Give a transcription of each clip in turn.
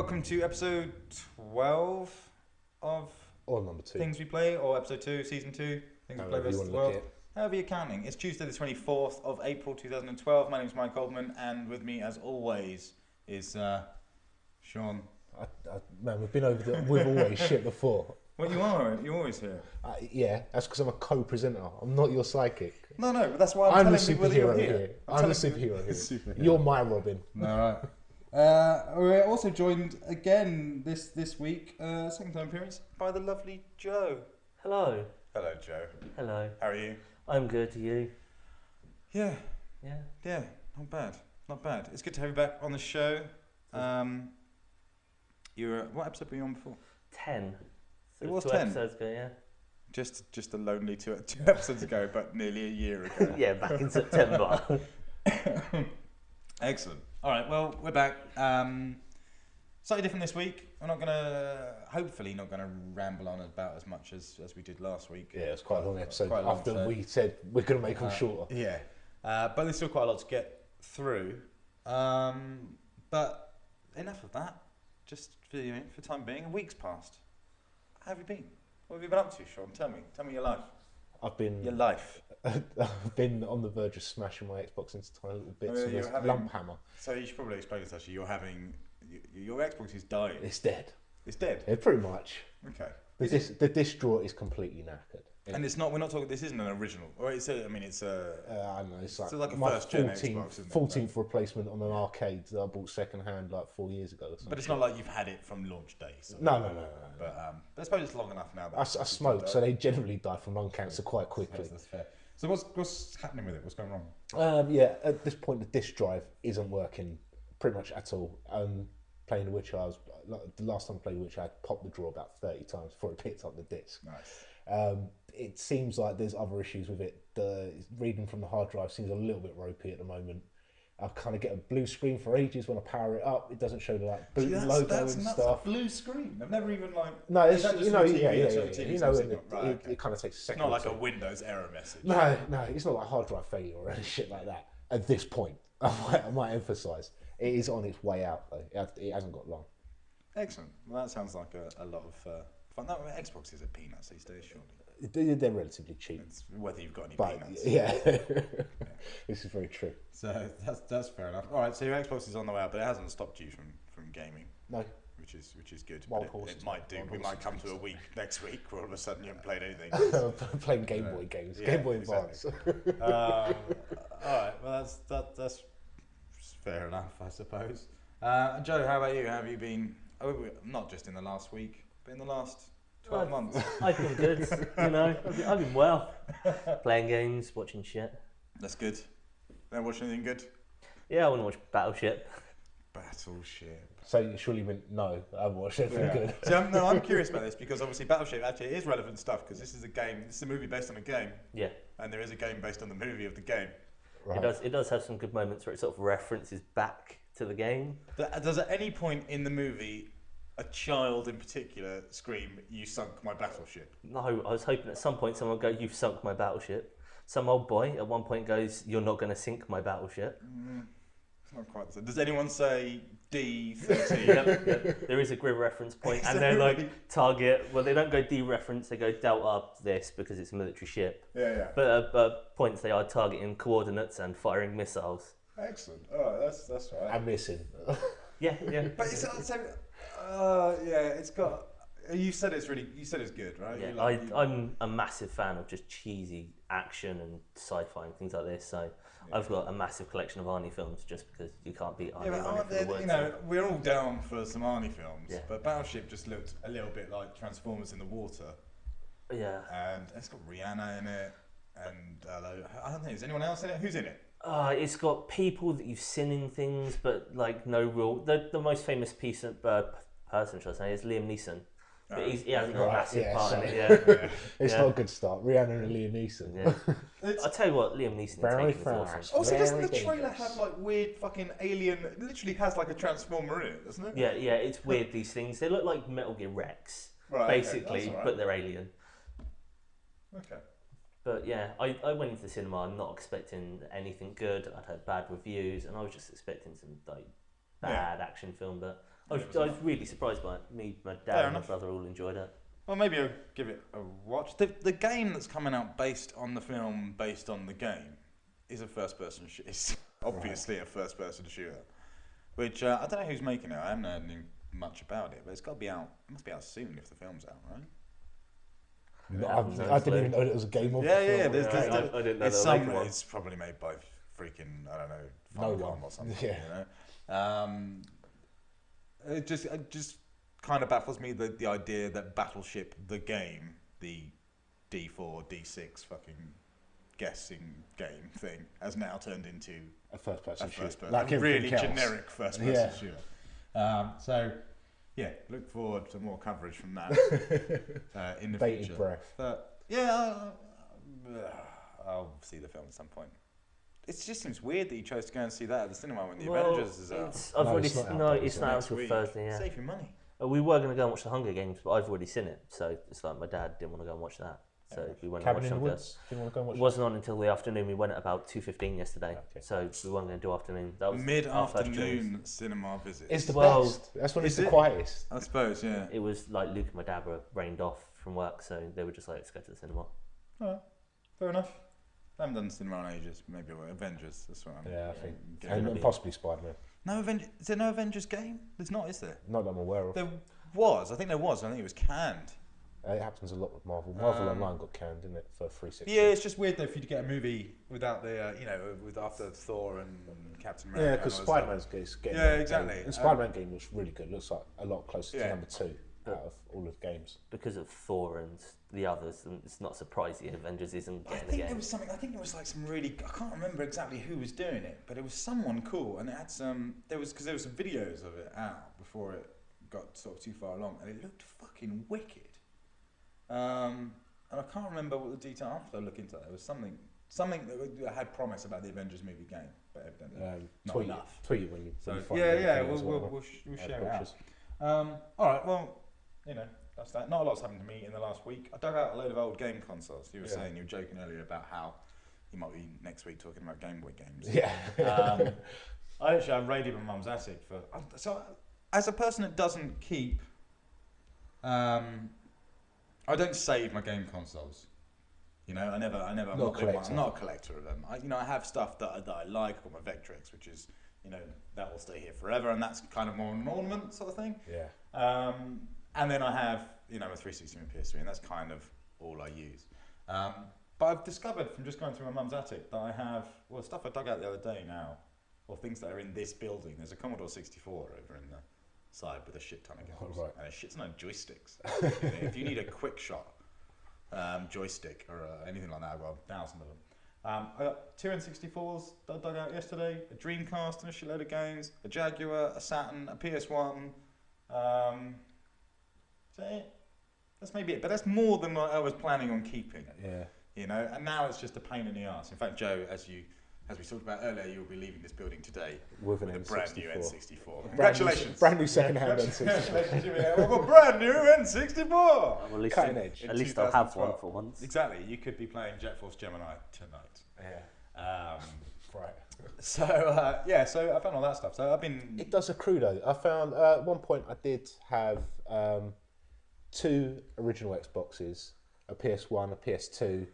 welcome to episode 12 of Or number 2. Things We Play, or episode 2, season 2, Things We Play versus the World. However you're counting. It's Tuesday the 24th of April 2012. My name's Mike Goldman, and with me as always is Shaun. Man, we've been over with always shit before. Well, you are. You're always here. Yeah, that's because I'm a co-presenter. I'm not your psychic. No, but that's why I'm the telling you whether you're superhero here. here. I'm the superhero here. Superhero. You're my Robin. All right. We're also joined again this week, second time appearance, by the lovely Joe. Hello. Hello, Joe. Hello. How are you? I'm good. You? Yeah. Yeah. Not bad. Not bad. It's good to have you back on the show. What episode were you on before? 10. So It was 2 10? episodes ago, yeah. Just a lonely two episodes ago, but nearly a year ago. Yeah, back in September. Excellent. All right, well, we're back. Slightly different this week. We're hopefully not gonna ramble on about as much as we did last week. Yeah, it's quite a long episode Quite a long after episode. we said we're going to make them shorter. Yeah, but there's still quite a lot to get through. But enough of that. Just for time being, a week's passed. How have you been? What have you been up to, Shaun? Tell me your life. Your life. I've been on the verge of smashing my Xbox into tiny little bits Oh, with you're this having- lump hammer. So you should probably explain this. Actually, your Xbox is dying. It's dead. It's dead. Yeah, pretty much. Okay. The disc drawer is completely knackered. And it's not. We're not talking. This isn't an original. Or it's a. I mean, it's a. I don't know. It's like a my first-gen Xbox, isn't it? 14th replacement on an arcade that I bought second hand like 4 years ago. Or something. But it's not like you've had it from launch day. So. No. But I suppose it's long enough now. That I smoke, so they generally die from lung cancer quite quickly. That's fair. So what's happening with it? What's going wrong? Yeah, at this point the disk drive isn't working pretty much at all. Playing The Witcher, the last time I played The Witcher, I popped the drawer about 30 times before it picked up the disc. Nice. It seems like there's other issues with it. The reading from the hard drive seems a little bit ropey at the moment. I kind of get a blue screen for ages when I power it up. It doesn't show the boot logo that's and nuts. stuff. A blue screen. I've never even No, it's is that just yeah. TV, You know, okay. it kind of takes a It's second. not like a Windows error message. No, it's not like hard drive failure or any shit like that. At this point, I might emphasise, it is on its way out though. It hasn't got long. Excellent. Well, that sounds like a lot of fun. No, Xbox is a peanuts these days, surely. They're relatively cheap. It's whether you've got any But peanuts. yeah, this is very true. So that's fair enough. All right, so your Xbox is on the way out, but it hasn't stopped you from gaming. No, Which is good. Wild But horses. it might do. Wild We horses. might come to a week next week where all of a sudden you haven't played anything. playing Game Boy games, Yeah, Game Boy exactly. Advance. All right, well that's fair enough, I suppose. Joe, how about you? How have you been? Not just in the last week, but in the last 12 months. I've been good. I've been well. Playing games, watching shit. That's good. Don't watch anything good. Yeah, I want to watch Battleship. Battleship. So you surely meant no. I haven't watched anything good. So I'm curious about this because obviously Battleship actually is relevant stuff because this is a game. This is a movie based on a game, Yeah. and there is a game based on the movie of the game. Right. It does have some good moments where it sort of references back to the game. Does at any point in the movie a child in particular scream, "You sunk my battleship"? No, I was hoping at some point someone would go, "You've sunk my battleship." Some old boy at one point goes, "You're not going to sink my battleship." It's not quite so. Does anyone say D-13? Yep. There is a grid reference point, and they're like target. Well, they don't go D reference; they go Delta this because it's a military ship. Yeah. But at points they are targeting coordinates and firing missiles. Excellent. Oh, that's all right. I'm missing. Yeah. But it's got. You said it's good, right? Yeah, I'm a massive fan of just cheesy action and sci-fi and things like this. So I've got a massive collection of Arnie films just because you can't beat Arnie. Yeah, but running aren't for the there, words. we're all down for some Arnie films, Yeah. but Battleship just looked a little bit like Transformers in the water, Yeah. and it's got Rihanna in it, and I don't think there's anyone else in it. Who's in it? It's got people that you've seen in things, but like no real. The most famous piece of person, should I say, is Liam Neeson. But he hasn't got a massive part in it. Yeah. It's not a good start. Rihanna and Liam Neeson. Yeah. I'll tell you what, Liam Neeson Very is awesome. fast. Also, doesn't the Very trailer dangerous. have like weird fucking alien? It literally has like a transformer in it, doesn't it? Yeah, it's weird, these things. They look like Metal Gear Rex, Right, okay, basically, that's all right. but they're alien. Okay. But yeah, I went into the cinema not expecting anything good. I'd heard bad reviews, and I was just expecting some like bad action film. But I was really surprised by it. Me, my dad, and my brother all enjoyed it. Well, maybe I'll give it a watch. The game that's coming out based on the film, based on the game, is a first-person shooter. It's obviously a first-person shooter, which I don't know who's making it. I haven't heard much about it, but it's got to be out. It must be out soon if the film's out, right? I didn't even know it was a game. Yeah. I didn't know it's probably made by freaking Funcom or something. Yeah. It just kind of baffles me the idea that Battleship, the game, the D4, D6 fucking guessing game thing, has now turned into a first-person shooter. Like a really generic first-person shooter. So, yeah, look forward to more coverage from that in the bated future. Breath. But yeah, I'll see the film at some point. It just seems weird that you chose to go and see that at the cinema when the Avengers is out. It's not out until Thursday. Yeah. Save your money. We were going to go and watch The Hunger Games, but I've already seen it, so it's like my dad didn't want to go and watch that. So we went and watched Cabin in the Woods. Didn't want to go and watch it. Wasn't on until the afternoon. We went at about 2:15 yesterday, so we weren't going to do afternoon. That was mid-afternoon cinema visit. It's the best. That's when it's the quietest. I suppose, yeah. It was like Luke and my dad were rained off from work, so they were just like, let's go to the cinema. Oh, fair enough. I haven't done cinema in ages. Maybe Avengers. That's what I'm. Yeah, I think. And possibly Spider-Man. No Avengers. Is there no Avengers game? There's not, is there? Not that I'm aware of. There was. I think there was. I think it was canned. It happens a lot with Marvel. Marvel Online got canned, didn't it, for 360? Yeah, it's just weird though for you to get a movie without the, with after Thor and Captain America. Yeah, because Spider-Man's getting. Yeah, exactly. And Spider-Man game looks really good. Looks like a lot closer to number 2 out of all of the games. Because of Thor and the others, and it's not surprising Avengers isn't getting a game. There was something. I think there was like some really. I can't remember exactly who was doing it, but it was someone cool, and it had some. There was some videos of it out before it got sort of too far along, and it looked fucking wicked. And I can't remember what the detail. I'll have to look into that. There was something that had promise about the Avengers movie game, but evidently not enough. Tweet when you. So we'll share it out. All right. Well, that's that. Not a lot's happened to me in the last week. I dug out a load of old game consoles. You were saying, you were joking earlier about how you might be next week talking about Game Boy games. Yeah. I actually raided my mum's attic so as a person that doesn't keep. I don't save my game consoles. I'm not a collector of them. I have stuff that I like. I've got my Vectrex, which is, that will stay here forever, and that's kind of more an ornament sort of thing. Yeah. And then I have, my 360 and PS3, and that's kind of all I use. But I've discovered from just going through my mum's attic that I have, stuff I dug out the other day now, or things that are in this building. There's a Commodore 64 over in the side with a shit ton of games, and a shit ton of joysticks. If you need a quick shot joystick or anything like that, I've got 1,000 of them. I got 2 N64s that I dug out yesterday, a Dreamcast and a shitload of games, a Jaguar, a Saturn, a PS1. Is that it? That's maybe it, but that's more than I was planning on keeping. Yeah. And now it's just a pain in the arse. In fact, Joe, as we talked about earlier, you'll be leaving this building today with a brand new N64. Congratulations! Brand new second-hand N64. We've got a brand new N64. Well, cutting edge. At least I'll have one for once. Exactly. You could be playing Jet Force Gemini tonight. Yeah. Right. So so I found all that stuff. So I've been. It does accrue though. I found at one point I did have 2 original Xboxes, a PS1, a PS2.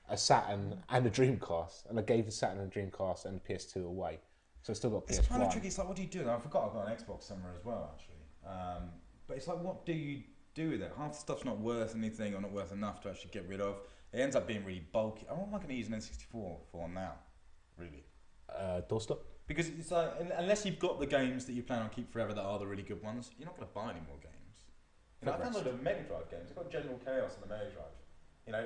A Saturn and a Dreamcast, and I gave the Saturn and Dreamcast and the PS2 away. So I still got PS1. It's kind of tricky. It's like, what do you do? I forgot I've got an Xbox somewhere as well, actually. But it's like, what do you do with it? Half the stuff's not worth anything or not worth enough to actually get rid of. It ends up being really bulky. What am I going to use an N64 for now, really? Doorstop? Because it's like, unless you've got the games that you plan on keep forever that are the really good ones, you're not going to buy any more games. I downloaded Mega Drive games. I've got General Chaos on the Mega Drive.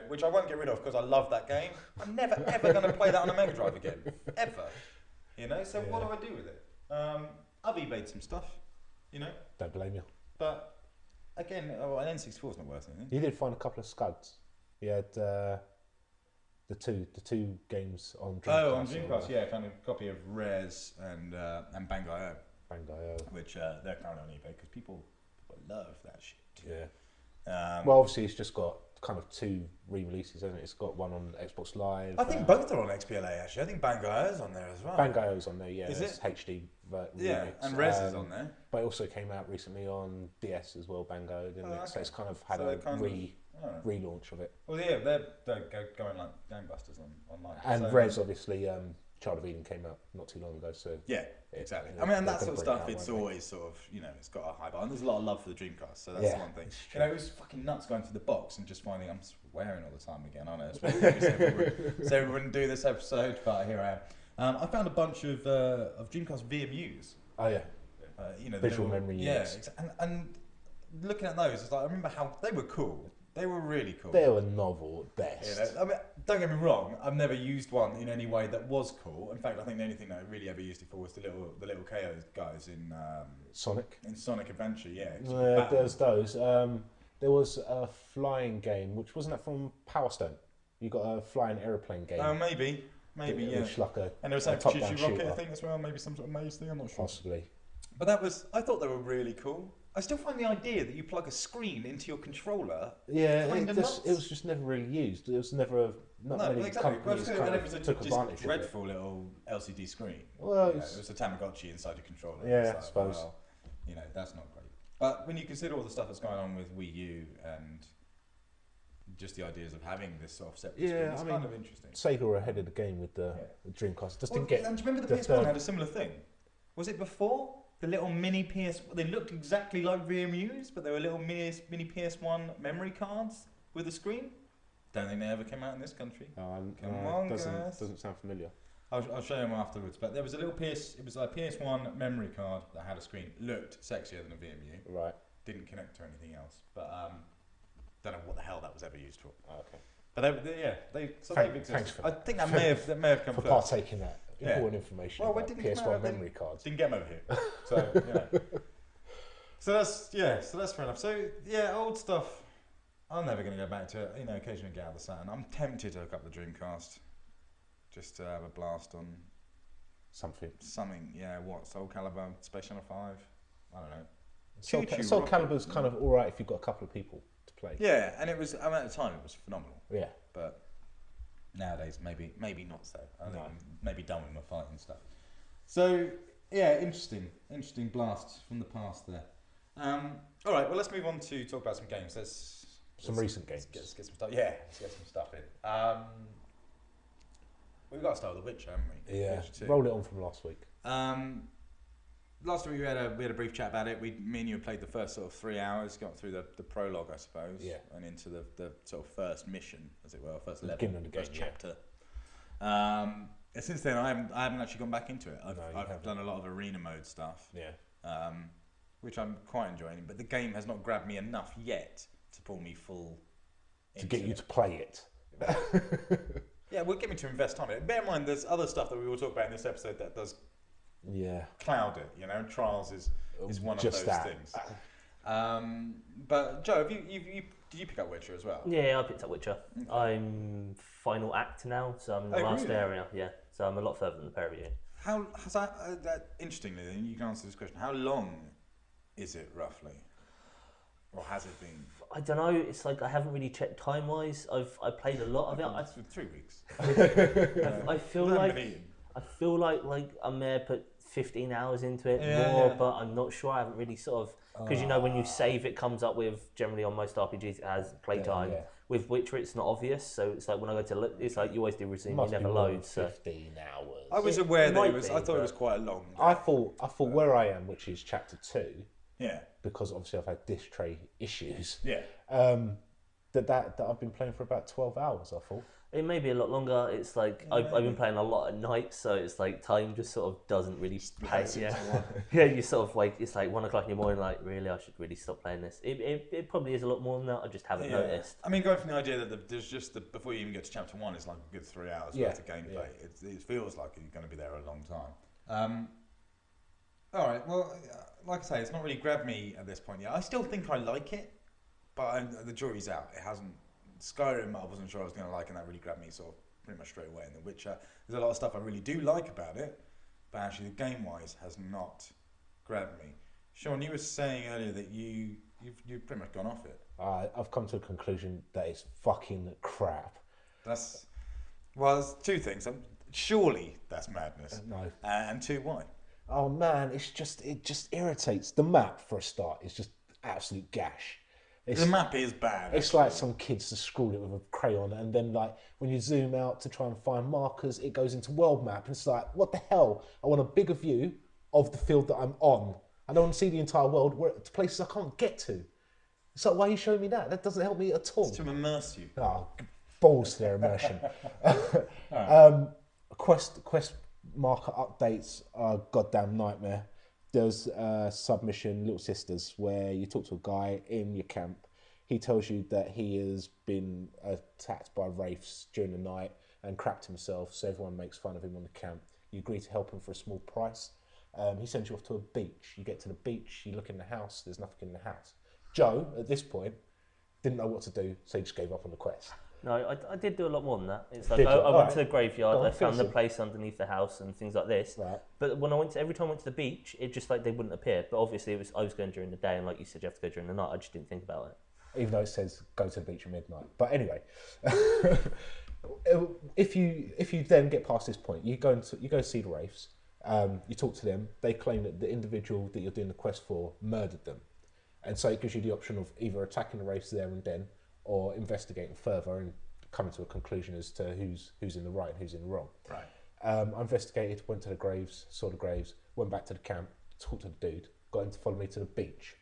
Which I won't get rid of because I love that game. I'm never ever going to play that on a Mega Drive again, ever. So what do I do with it? I've eBayed some stuff, Don't blame you. But again, an N64 is not worth anything. You did find a couple of scuds. You had the two games on Dreamcast. Oh, on Dreamcast, yeah. I found a copy of Rares and Bang.io. Bang.io. Which they're currently on eBay because people love that shit. Yeah. Well, obviously it's just got kind of 2 re-releases, hasn't it? It's got one on Xbox Live. I think both are on XBLA actually. I think Bangayo's on there as well. Bangayo's on there, yeah. Is it? HD remix. Yeah, and Rez is on there. But it also came out recently on DS as well, Bangayo, didn't it? Okay. So it's kind of had a relaunch of it. Well, yeah, they're going like gangbusters online. And Rez, obviously, Child of Eden came out not too long ago, so... Yeah, exactly. I mean, and that sort of stuff, it's always sort of, it's got a high bar. And there's a lot of love for the Dreamcast, so that's the one thing. It was fucking nuts going through the box and just finding I'm swearing all the time again, aren't I? So we wouldn't do this episode, but here I am. I found a bunch of Dreamcast VMUs. Oh, yeah. Visual memory units. Yeah, and looking at those, it's like, I remember how they were cool. They were really cool. They were novel at best. I mean, don't get me wrong. I've never used one in any way that was cool. In fact, I think the only thing that I really ever used it for was the little KO guys in Sonic. In Sonic Adventure, yeah. There's those. There was a flying game, which wasn't that from Power Stone? You got a flying aeroplane game. Oh, maybe, yeah. Which like and there was something for Choo Choo Rocket, I think, as well. Maybe some sort of maze thing. I'm not sure. Possibly. But I thought they were really cool. I still find the idea that you plug a screen into your controller. Yeah, it was just never really used. It was never many companies took advantage of it. Dreadful little LCD screen. Well, it was a Tamagotchi inside your controller. Yeah, I suppose. Well, that's not great. But when you consider all the stuff that's going on with Wii U and just the ideas of having this sort of separate screen, it's kind of interesting. Sega were ahead of the game with the Dreamcast. And do you remember the PS1 had a similar thing? Was it before? The little mini PS... They looked exactly like VMUs, but they were little mini PS1 memory cards with a screen. Don't think they ever came out in this country. Come on, guys. Doesn't sound familiar. I'll show you them afterwards. But there was a little it was like a PS1 memory card that had a screen. Looked sexier than a VMU. Right. Didn't connect to anything else. But don't know what the hell that was ever used for. Oh, okay. But they've existed. I think that may have come for first. partaking in that. Important information about PS1 memory cards. Didn't get them over here. So, So that's fair enough. So, old stuff. I'm never going to go back to it. Occasionally get out of the Saturn. I'm tempted to hook up the Dreamcast just to have a blast on something. What? Soul Calibur, Space Channel 5? I don't know. Soul Calibur's kind of alright if you've got a couple of people to play. Yeah, and it was, at the time, it was phenomenal. Yeah. But nowadays, maybe not so. I think I'm maybe done with my fighting stuff. So, interesting blast from the past there. All right, well, let's move on to talk about some games. Some recent games. Let's get some stuff. Yeah, let's get some stuff in. We've got to start with The Witcher, haven't we? Yeah. Roll it on from last week. Last week we had a brief chat about it. Me and you played the first sort of 3 hours, got through the prologue, I suppose, and into the sort of first mission, as it were, first level, first chapter. And since then, I haven't actually gone back into it. I've done a lot of arena mode stuff, which I'm quite enjoying. But the game has not grabbed me enough yet to pull me full. To get you to play it. Yeah, we'll get me to invest time in it. Bear in mind, there's other stuff that we will talk about in this episode that does cloud it. Trials is one of those things. But Joe, did you pick up Witcher as well? Yeah, I picked up Witcher. Okay. I'm final act now, so I'm in the last area. Yeah, so I'm a lot further than the pair of you. How has that? Interestingly, then you can answer this question. How long is it roughly, or has it been? I don't know. It's like I haven't really checked time wise. I played a lot of it. It's 3 weeks. I feel like I may have put 15 hours into it but I'm not sure. I haven't really sort of, because when you save, it comes up with, generally on most RPGs, it has playtime. Yeah. With Witcher, it's not obvious, so it's like when I go to look, it's like you always do resume, you never load. 15 hours. I was aware that I thought it was quite a long game. I thought where I am, which is chapter 2. Yeah. Because obviously I've had disc tray issues. Yeah. That I've been playing for about 12 hours, I thought. It may be a lot longer. It's like I've been playing a lot at night, so it's like time just sort of doesn't really pay. Yeah, you sort of like, it's like 1 o'clock in the morning. Like, really, I should really stop playing this. It probably is a lot more than that. I just haven't noticed. I mean, going from the idea that there's just before you even get to chapter 1, it's like a good 3 hours worth of gameplay. Yeah. It feels like you're going to be there a long time. All right. Well, like I say, it's not really grabbed me at this point yet. I still think I like it, but the jury's out. It hasn't. Skyrim, I wasn't sure I was going to like, and that really grabbed me sort of pretty much straight away. In The Witcher, there's a lot of stuff I really do like about it, but actually the game-wise has not grabbed me. Shaun, you were saying earlier that you've pretty much gone off it. I've come to a conclusion that it's fucking crap. There's two things. Surely that's madness. No. And two, why? Oh man, it just irritates. The map for a start is just absolute gash. The map is bad. It's like some kids just scrawled it with a crayon, and then like when you zoom out to try and find markers, it goes into world map, and it's like, what the hell? I want a bigger view of the field that I'm on. I don't want to see the entire world, to places I can't get to. It's like, why are you showing me that? That doesn't help me at all. It's to immerse you. Oh, balls to their immersion. Quest marker updates are a goddamn nightmare. There's a submission, Little Sisters, where you talk to a guy in your camp. He tells you that he has been attacked by wraiths during the night and crapped himself, so everyone makes fun of him on the camp. You agree to help him for a small price. He sends you off to a beach. You get to the beach, you look in the house, there's nothing in the house. Joe, at this point, didn't know what to do, so he just gave up on the quest. No, I did do a lot more than that. It's like I went to the graveyard, I found the place underneath the house and things like this. Right. But when every time I went to the beach, it just like they wouldn't appear. But obviously I was going during the day, and like you said, you have to go during the night. I just didn't think about it. Even though it says go to the beach at midnight. But anyway, if you then get past this point, you go see the wraiths. You talk to them. They claim that the individual that you're doing the quest for murdered them, and so it gives you the option of either attacking the wraiths there and then, or investigating further and coming to a conclusion as to who's in the right and who's in the wrong. Right. I investigated, went to the graves, saw the graves, went back to the camp, talked to the dude, got him to follow me to the beach.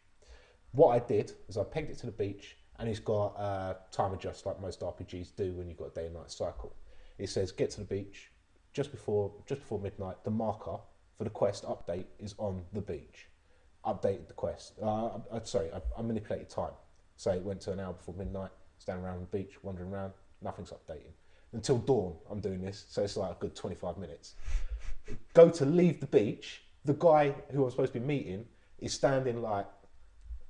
What I did is I pegged it to the beach, and he's got time adjust like most RPGs do when you've got a day and night cycle. It says get to the beach just before midnight. The marker for the quest update is on the beach. Updated the quest. I manipulated time. So it went to an hour before midnight, standing around the beach, wandering around, nothing's updating. Until dawn, I'm doing this, so it's like a good 25 minutes. Go to leave the beach, the guy who I'm supposed to be meeting is standing like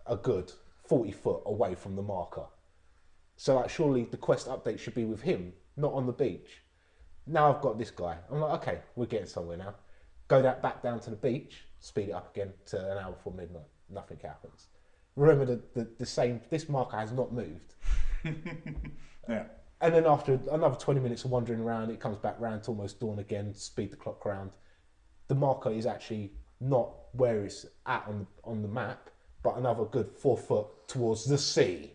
a good 40 foot away from the marker. So like surely the quest update should be with him, not on the beach. Now I've got this guy. I'm like, okay, we're getting somewhere now. Go back down to the beach, speed it up again to an hour before midnight. Nothing happens. Remember the same, this marker has not moved. Yeah. And then after another 20 minutes of wandering around, it comes back round to almost dawn again, speed the clock round. The marker is actually not where it's at on the map, but another good 4 foot towards the sea.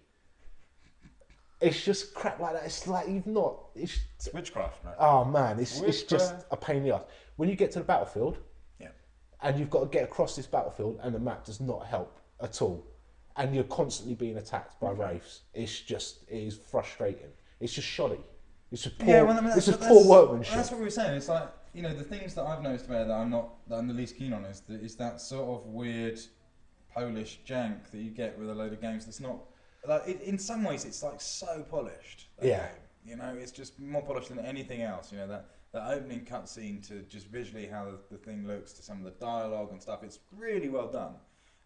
It's just crap like that. It's like it's witchcraft, man. Oh man, it's just a pain in the ass. When you get to the battlefield, yeah, and you've got to get across this battlefield, and the map does not help at all, and you're constantly being attacked by wraiths. It is frustrating. It's just shoddy. It's just poor. Poor workmanship. That's what we were saying. It's like, you know, the things that I've noticed about it that I'm the least keen on is that sort of weird Polish jank that you get with a load of games. That's not like in some ways it's like so polished. Yeah. Game. You know, it's just more polished than anything else. You know, that opening cutscene to just visually how the thing looks, to some of the dialogue and stuff. It's really well done.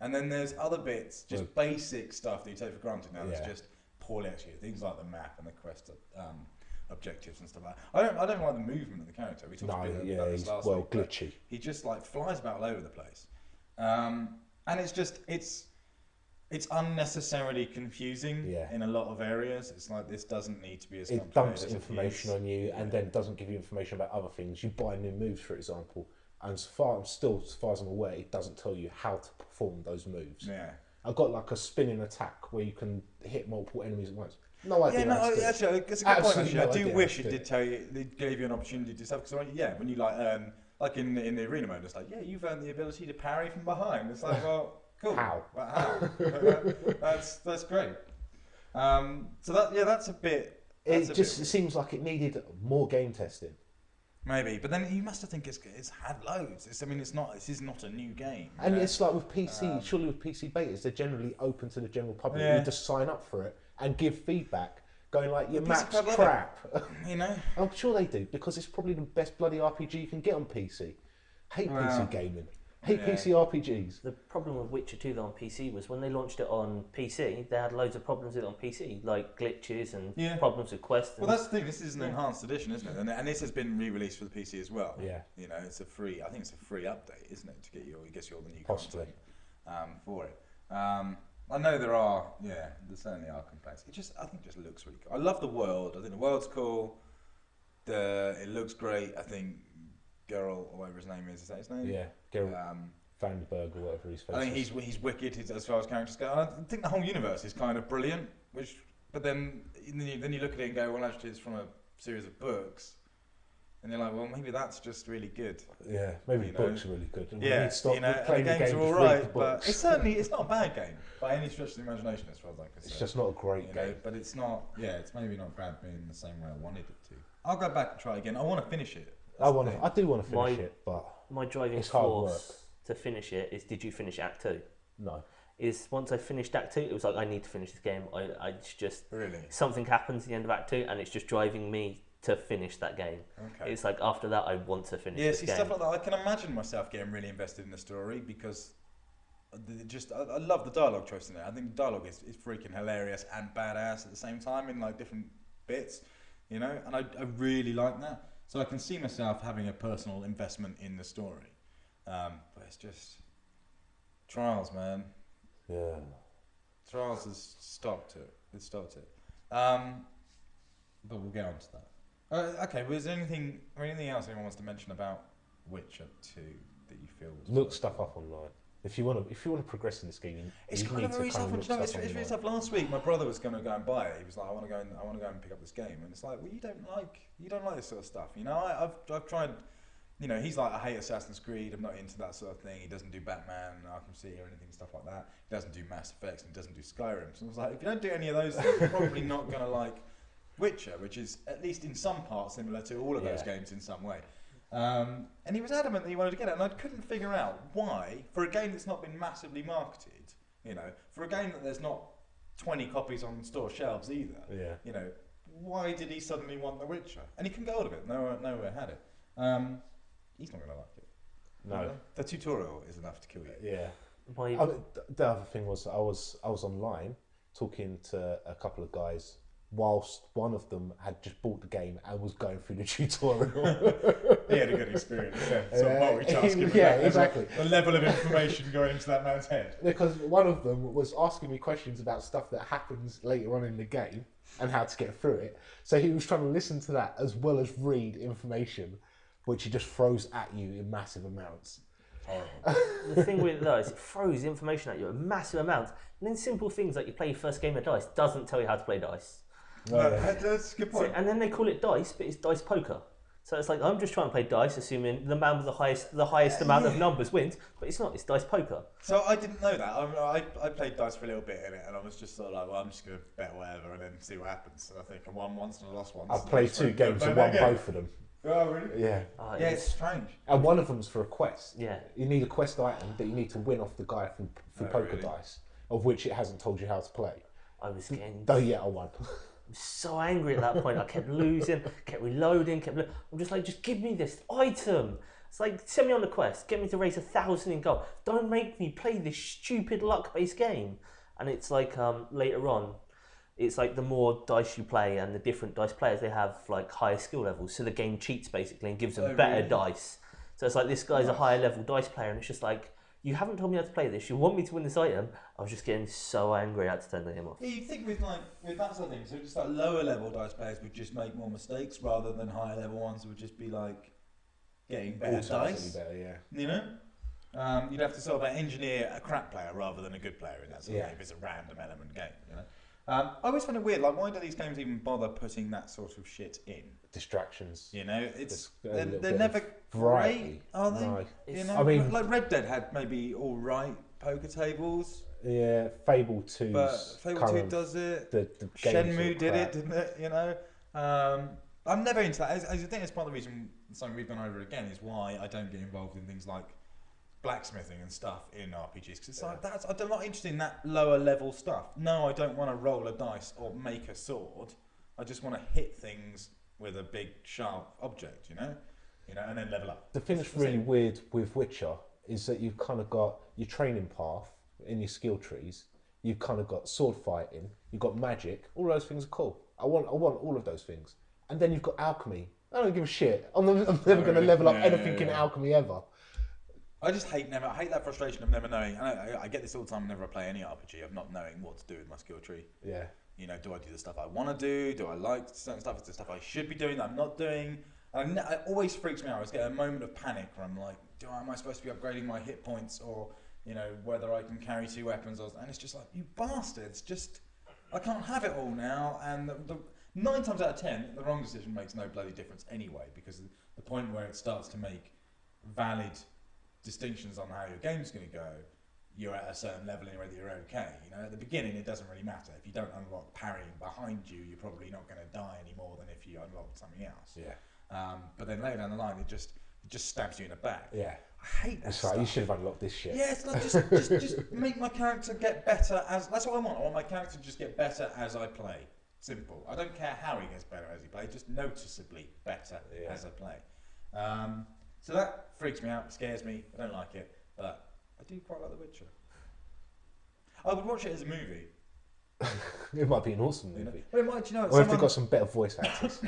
And then there's other bits, just basic stuff that you take for granted now. That's just poorly executed. Things like the map and the quest objectives and stuff like that. I don't like the movement of the character. We talked about this last week. Glitchy. He just like flies about all over the place, and it's unnecessarily confusing in a lot of areas. It's like this doesn't need to be as complicated. It dumps information on you and then doesn't give you information about other things. You buy new moves, for example, and as far as I'm aware, it doesn't tell you how to perform those moves. Yeah. I've got like a spinning attack where you can hit multiple enemies at once. No idea. Yeah, no, actually, it's a good point. Actually, I do wish it did tell you, it gave you an opportunity to stuff. Because when you like in the arena mode, it's like, you've earned the ability to parry from behind. It's like, well, cool. How? How? that's great. So that's a bit. It seems like it needed more game testing. Maybe, but then you must have think it's had loads. This is not a new game. And it's like with PC, surely with PC betas, they're generally open to the general public. Yeah. You just sign up for it and give feedback, going like, your map's crap. You know? I'm sure they do, because it's probably the best bloody RPG you can get on PC. Hate PC gaming. Hate PC RPGs. The problem with Witcher 2 on PC was when they launched it on PC, they had loads of problems with it on PC, like glitches and problems with quests. Well, that's the thing. This is an enhanced edition, isn't it? And this has been re-released for the PC as well. Yeah. You know, it's a free. I think it's a free update, isn't it, to get the new possibly content for it. I know there certainly are complaints. I think it just looks really cool. I love the world. I think the world's cool. It looks great. I think Geralt, or whatever his name is that his name? Yeah, Geralt Vandenberg or whatever his face I think is. he's wicked as far as characters go. I think the whole universe is kind of brilliant. But then you look at it and go, well, actually, it's from a series of books. And you're like, well, maybe that's just really good. Yeah, maybe the books are really good. And yeah, and the games are all right, but it's not a bad game by any stretch of the imagination, as far as I can say. It's just not a great game. But it's not, it's maybe not grabbed me in the same way I wanted it to. I'll go back and try again. I want to finish it. I do want to finish it, but my driving force to finish it is, did you finish Act 2? No. Is once I finished Act 2, it was like, I need to finish this game. I just... Really? Something happens at the end of Act 2, and it's just driving me to finish that game. Okay. It's like, after that, I want to finish this game. Stuff like that. I can imagine myself getting really invested in the story, because I love the dialogue choice in there. I think the dialogue is freaking hilarious and badass at the same time in like different bits, and I really like that. So I can see myself having a personal investment in the story. But it's just... Trials, man. Yeah. Trials has stopped it. It stopped it. But we'll get on to that. Okay, was there anything else anyone wants to mention about Witcher 2 that you feel was... Look stuff up online. If you want to progress in this game, it's kind of very tough. It's really tough. Last week, my brother was going to go and buy it. He was like, "I want to go and pick up this game." And it's like, well, you don't like this sort of stuff. I've tried. He's like, I hate Assassin's Creed. I'm not into that sort of thing. He doesn't do Batman, Arkham City, or anything stuff like that. He doesn't do Mass Effects, and he doesn't do Skyrim. So I was like, if you don't do any of those things, you're probably not going to like Witcher, which is at least in some parts similar to all of those games in some way. And he was adamant that he wanted to get it, and I couldn't figure out why, for a game that's not been massively marketed, for a game that there's not 20 copies on store shelves either, why did he suddenly want The Witcher? And he couldn't get hold of it, nowhere had it. He's not going to like it. No. The tutorial is enough to kill you. Yeah. The other thing was, I was online talking to a couple of guys whilst one of them had just bought the game and was going through the tutorial. He had a good experience. So multitasking. Exactly. The level of information going into that man's head. Because one of them was asking me questions about stuff that happens later on in the game and how to get through it. So he was trying to listen to that as well as read information, which he just throws at you in massive amounts. The thing with it though is it throws information at you in massive amounts, and then simple things like you play your first game of dice doesn't tell you how to play dice. That's a good point. And then they call it dice, but it's dice poker. So it's like, I'm just trying to play dice, assuming the man with the highest amount of numbers wins, but it's not. It's dice poker. So I didn't know that. I played dice for a little bit in it, and I was just sort of like, well, I'm just going to bet whatever and then see what happens. And I think I won once and I lost once. I've played 2 games and won both of them. Oh, really? Yeah. It's strange. And one of them's for a quest. Yeah. You need a quest item that you need to win off the guy from poker dice, of which it hasn't told you how to play. I was getting... Oh yeah, I won. I'm so angry at that point. I kept losing, kept reloading, I'm just like, just give me this item. It's like, send me on the quest, get me to raise 1,000 in gold. Don't make me play this stupid luck-based game. And it's like, later on, it's like the more dice you play and the different dice players, they have like higher skill levels. So the game cheats basically and gives them better dice. So it's like, this guy's a higher level dice player, and it's just like, you haven't told me how to play this. You want me to win this item. I was just getting so angry I had to turn the game off. Yeah, you think with that sort of thing, so just like lower level dice players would just make more mistakes rather than higher level ones would just be like getting better dice. Better, yeah. You'd have to sort of engineer a crap player rather than a good player in that sort of game if it's a random element game. I always find it weird. Like, why do these games even bother putting that sort of shit in? Distractions. They're never great, are they? No. I mean, like Red Dead had maybe all right poker tables. Yeah, Fable 2. But Fable 2 does it. The Shenmue did it, didn't it? I'm never into that. I think it's part of the reason something we've gone over again is why I don't get involved in things like blacksmithing and stuff in RPGs, because it's like I'm not interested in that lower level stuff. No, I don't want to roll a dice or make a sword. I just want to hit things with a big sharp object, and then level up. The thing that's really weird with Witcher is that you've kind of got your training path in your skill trees. You've kind of got sword fighting. You've got magic. All those things are cool. I want all of those things. And then you've got alchemy. I don't give a shit. I'm never going to level up anything in alchemy ever. I hate that frustration of never knowing. And I get this all the time whenever I play any RPG of not knowing what to do with my skill tree. Yeah. You know, do I do the stuff I want to do? Do I like certain stuff? Is the stuff I should be doing that I'm not doing? And it always freaks me out. I always get a moment of panic where I'm like, am I supposed to be upgrading my hit points, or whether I can carry 2 weapons? And it's just like, you bastards! I can't have it all now. And the 9 times out of 10, the wrong decision makes no bloody difference anyway, because the point where it starts to make valid distinctions on how your game's going to go, you're at a certain level anyway that you're okay. At the beginning it doesn't really matter. If you don't unlock parrying behind you, you're probably not going to die any more than if you unlocked something else. Yeah. But then later down the line, it just stabs you in the back. Yeah. I hate that That's stuff. right. You should have unlocked this shit. Yeah, it's like just make my character get better as. That's what I want. I want my character to just get better as I play. Simple. I don't care how he gets better as he plays. Just noticeably better as I play. So that freaks me out, scares me. I don't like it, but I do quite like The Witcher. I would watch it as a movie. It might be an awesome movie. But it might, or if they've got some better voice actors.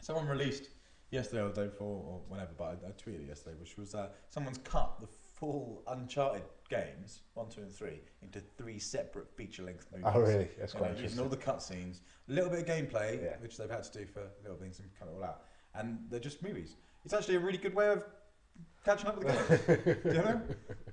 Someone released yesterday or the day before or whenever, but I tweeted yesterday, which was someone's cut the full Uncharted games, 1, 2 and 3, into 3 separate feature-length movies. Oh really? That's quite interesting. Using all the cutscenes, a little bit of gameplay, which they've had to do for little things and cut it all out. And they're just movies. It's actually a really good way of catching up with the game.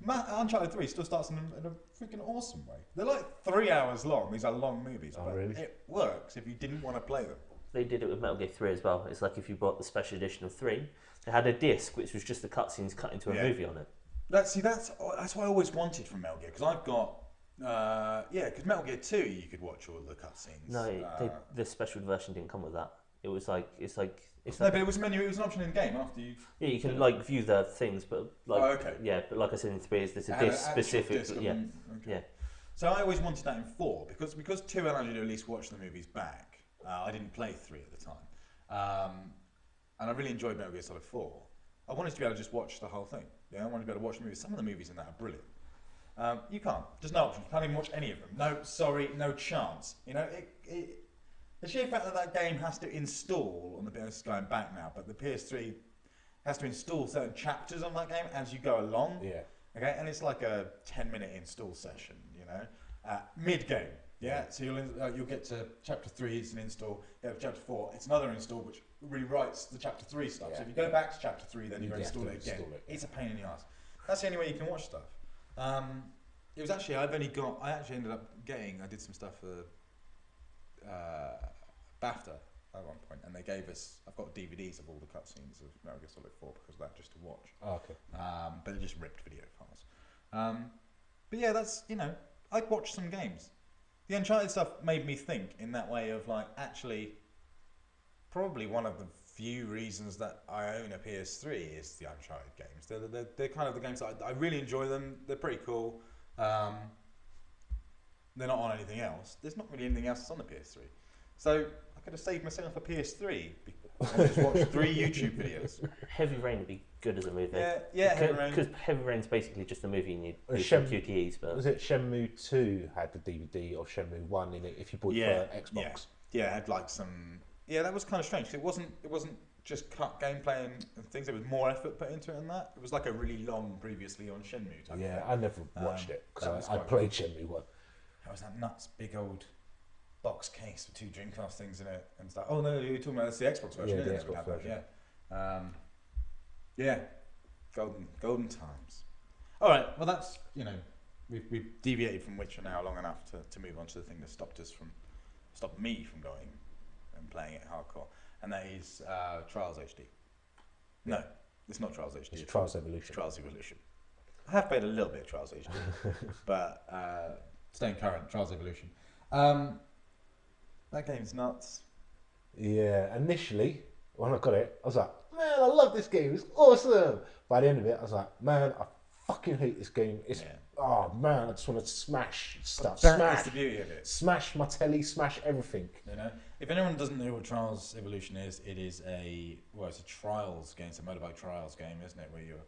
Uncharted 3 still starts in a freaking awesome way. They're like 3 hours long. These are long movies, but really? It works if you didn't want to play them. They did it with Metal Gear 3 as well. It's like if you bought the special edition of 3, they had a disc which was just the cutscenes cut into a movie on it. That's what I always wanted from Metal Gear, because I've got because Metal Gear 2 you could watch all the cutscenes. No, the special version didn't come with that. It was like but it was a menu. It was an option in the game after you. Yeah, you can like view the things, but like okay. Yeah, but like I said in 3, there's a disc specific. Okay. Yeah. So I always wanted that in 4 because 2 allowed you to at least watch the movies back. I didn't play 3 at the time, and I really enjoyed Metal Gear Solid 4. I wanted to be able to just watch the whole thing. I wanted to be able to watch the movies. Some of the movies in that are brilliant. You can't. There's no option. You can't even watch any of them. No chance. The sheer fact that game has to install on the PS, going back now, but the PS3 has to install certain chapters on that game as you go along. Yeah. Okay, and it's like a 10-minute install session, mid-game. Yeah, so you'll get to chapter 3, it's an install. You get to chapter 4, it's another install, which rewrites the chapter 3 stuff. So if you go back to chapter 3, then you install it again. It's a pain in the ass. That's the only way you can watch stuff. It was actually, I ended up getting, I did some stuff for BAFTA at one point, and they gave us, I've got DVDs of all the cutscenes of Metal Gear Solid 4 because of that, just to watch. Oh, okay. But it just ripped video files. But yeah, that's, I'd watch some games. The Uncharted stuff made me think in that way of like, actually, probably one of the few reasons that I own a PS3 is the Uncharted games. They're kind of the games that I really enjoy them. They're pretty cool. They're not on anything else. There's not really anything else that's on the PS3. So I could have saved myself a PS3 and just watched 3 YouTube videos. Heavy Rain would be good as a movie. Yeah, Heavy Rain. Because Heavy Rain's basically just a movie and you do QTEs. But was it Shenmue 2 had the DVD or Shenmue 1 in it if you bought it for Xbox? Yeah, it had like some... Yeah, that was kind of strange. It wasn't just cut gameplay and things. There was more effort put into it than that. It was like a really long previously on Shenmue type Yeah, thing. I never watched it because I played Shenmue 1. How was that nuts big old box case with 2 Dreamcast things in it and stuff? Oh no, you're talking about that's the Xbox version. Yeah, the isn't it? Xbox version. Yeah, golden times. All right, well that's we've deviated from Witcher now long enough to move on to the thing that stopped me from going and playing it hardcore, and that is Trials HD. No, it's not Trials HD. It's Trials Evolution. Trials Evolution. I have played a little bit of Trials HD, but staying current, Trials Evolution. That game's nuts. Yeah, initially when I got it, I was like, man, I love this game. It's awesome. By the end of it, I was like, man, I fucking hate this game. It's oh man, I just want to smash stuff. That's the beauty of it. Smash my telly, smash everything. If anyone doesn't know what Trials Evolution is, it's a trials game. It's a motorbike trials game, isn't it? Where you're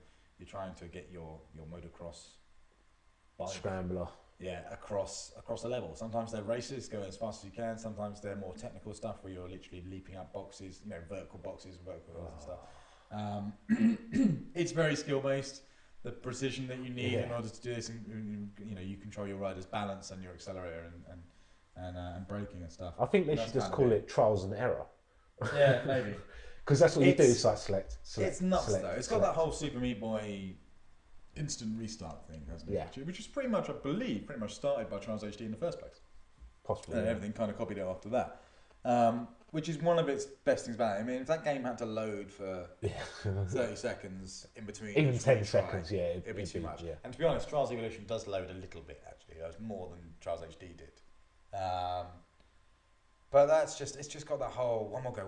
trying to get your motocross bike, Scrambler. Yeah, across a level. Sometimes they're races, go as fast as you can. Sometimes they're more technical stuff where you're literally leaping up boxes, vertical boxes and vertical and stuff. It's very skill based. the precision that you need in order to do this, and you know, you control your rider's balance and your accelerator and braking and stuff. I think they should just call it trials and error. Yeah, maybe. Because that's what you do. It's like select. It's nuts though. It's got that whole Super Meat Boy instant restart thing, hasn't it? Yeah. Which is pretty much, I believe, started by Trials HD in the first place. Possibly. And everything kind of copied it after that. Which is one of its best things about it. I mean, if that game had to load for 30 seconds in between, even 10 seconds, it'd be too much. Yeah. And to be honest, Trials Evolution does load a little bit actually. It was more than Trials HD did. But it's just got that whole one more go.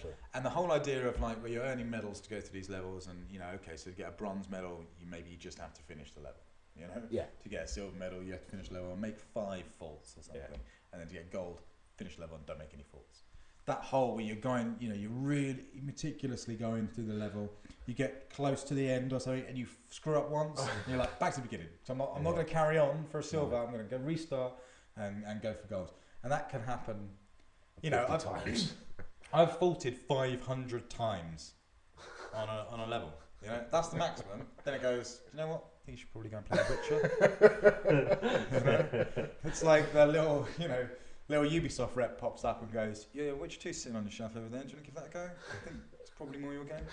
Sure. And the whole idea of like, where you're earning medals to go through these levels, and you know, okay, so to get a bronze medal, you just have to finish the level. You know, to get a silver medal, you have to finish the level and make 5 faults or something, and then to get gold, finish the level and don't make any faults. That whole where you're going, you know, you're really meticulously going through the level. You get close to the end or something, and you screw up once, and you're like, back to the beginning. So I'm not going to carry on for a silver. I'm going to go restart and go for gold. And that can happen, you know, I've faulted 500 times on a level. You know, that's the maximum. Then it goes, you know what? You should probably go and play The Witcher. It's like the little Ubisoft rep pops up and goes, yeah, Witcher 2's sitting on the shelf over there. Do you want to give that a go? I think it's probably more your game.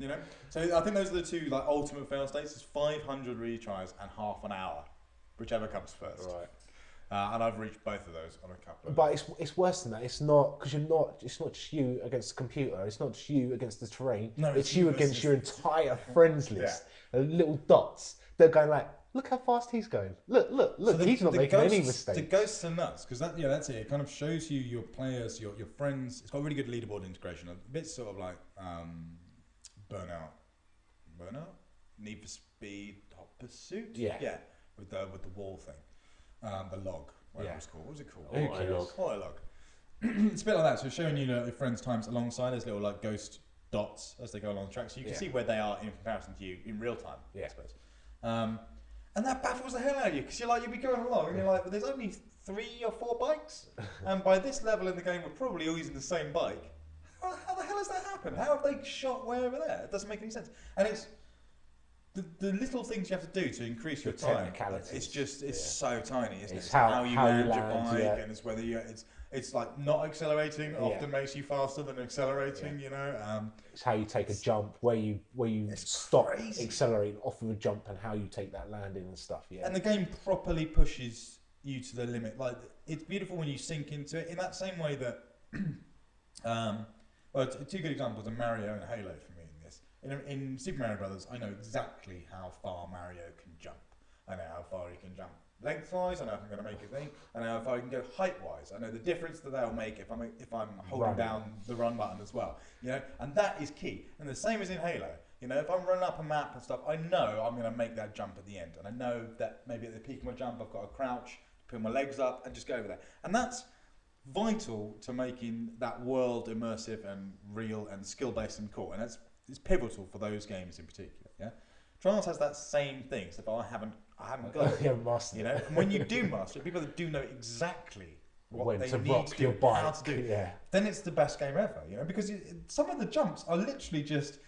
You know? So I think those are the two like ultimate fail states. It's 500 retries and half an hour, whichever comes first. Right. And I've reached both of those on a couple of... But it's worse than that. It's not, because it's not just you against the computer. It's not just you against the terrain. No, it's you against your entire friends list. And little dots. They're going like, look how fast he's going. Look, so he's not making any mistakes. The ghosts are nuts, because that's it. It kind of shows you your players, your friends. It's got really good leaderboard integration. A bit sort of like Burnout? Need for Speed, Hot Pursuit? Yeah, with the wall thing. The log, whatever it was called. What was it called? Auto log. It's a bit like that. So showing you your friends' times alongside those little like ghost dots as they go along the track, so you can see where they are in comparison to you in real time. I suppose. And that baffles the hell out of you, because you'll be going along and you're like, well, there's only 3 or 4 bikes, and by this level in the game, we're probably all using the same bike. How the hell has that happened? How have they shot way over there? It doesn't make any sense. And it's the little things you have to do to increase your time. It's so tiny, isn't it? It's how you land your bike, and it's whether it's like not accelerating often makes you faster than accelerating. You know, it's how you take a jump, where you stop accelerating off of a jump, and how you take that landing and stuff. Yeah, and the game properly pushes you to the limit. Like, it's beautiful when you sink into it in that same way that. Well, 2 good examples are Mario and Halo for me in this. In Super Mario Brothers, I know exactly how far Mario can jump. I know how far he can jump lengthwise. I know if I'm going to make it thing. I know how far he can go height-wise. I know the difference that they'll make if I'm holding down the run button as well. You know, and that is key. And the same as in Halo. You know, if I'm running up a map and stuff, I know I'm going to make that jump at the end, and I know that maybe at the peak of my jump, I've got to crouch, put my legs up, and just go over there. And that's vital to making that world immersive and real and skill-based and cool. And it's pivotal for those games in particular. Yeah, Trials has that same thing. So I haven't got it. Mastered. You know, and when you do master it, people that do know exactly what when they to need rock to do, your bike, how to do, then it's the best game ever. You know, because some of the jumps are literally just.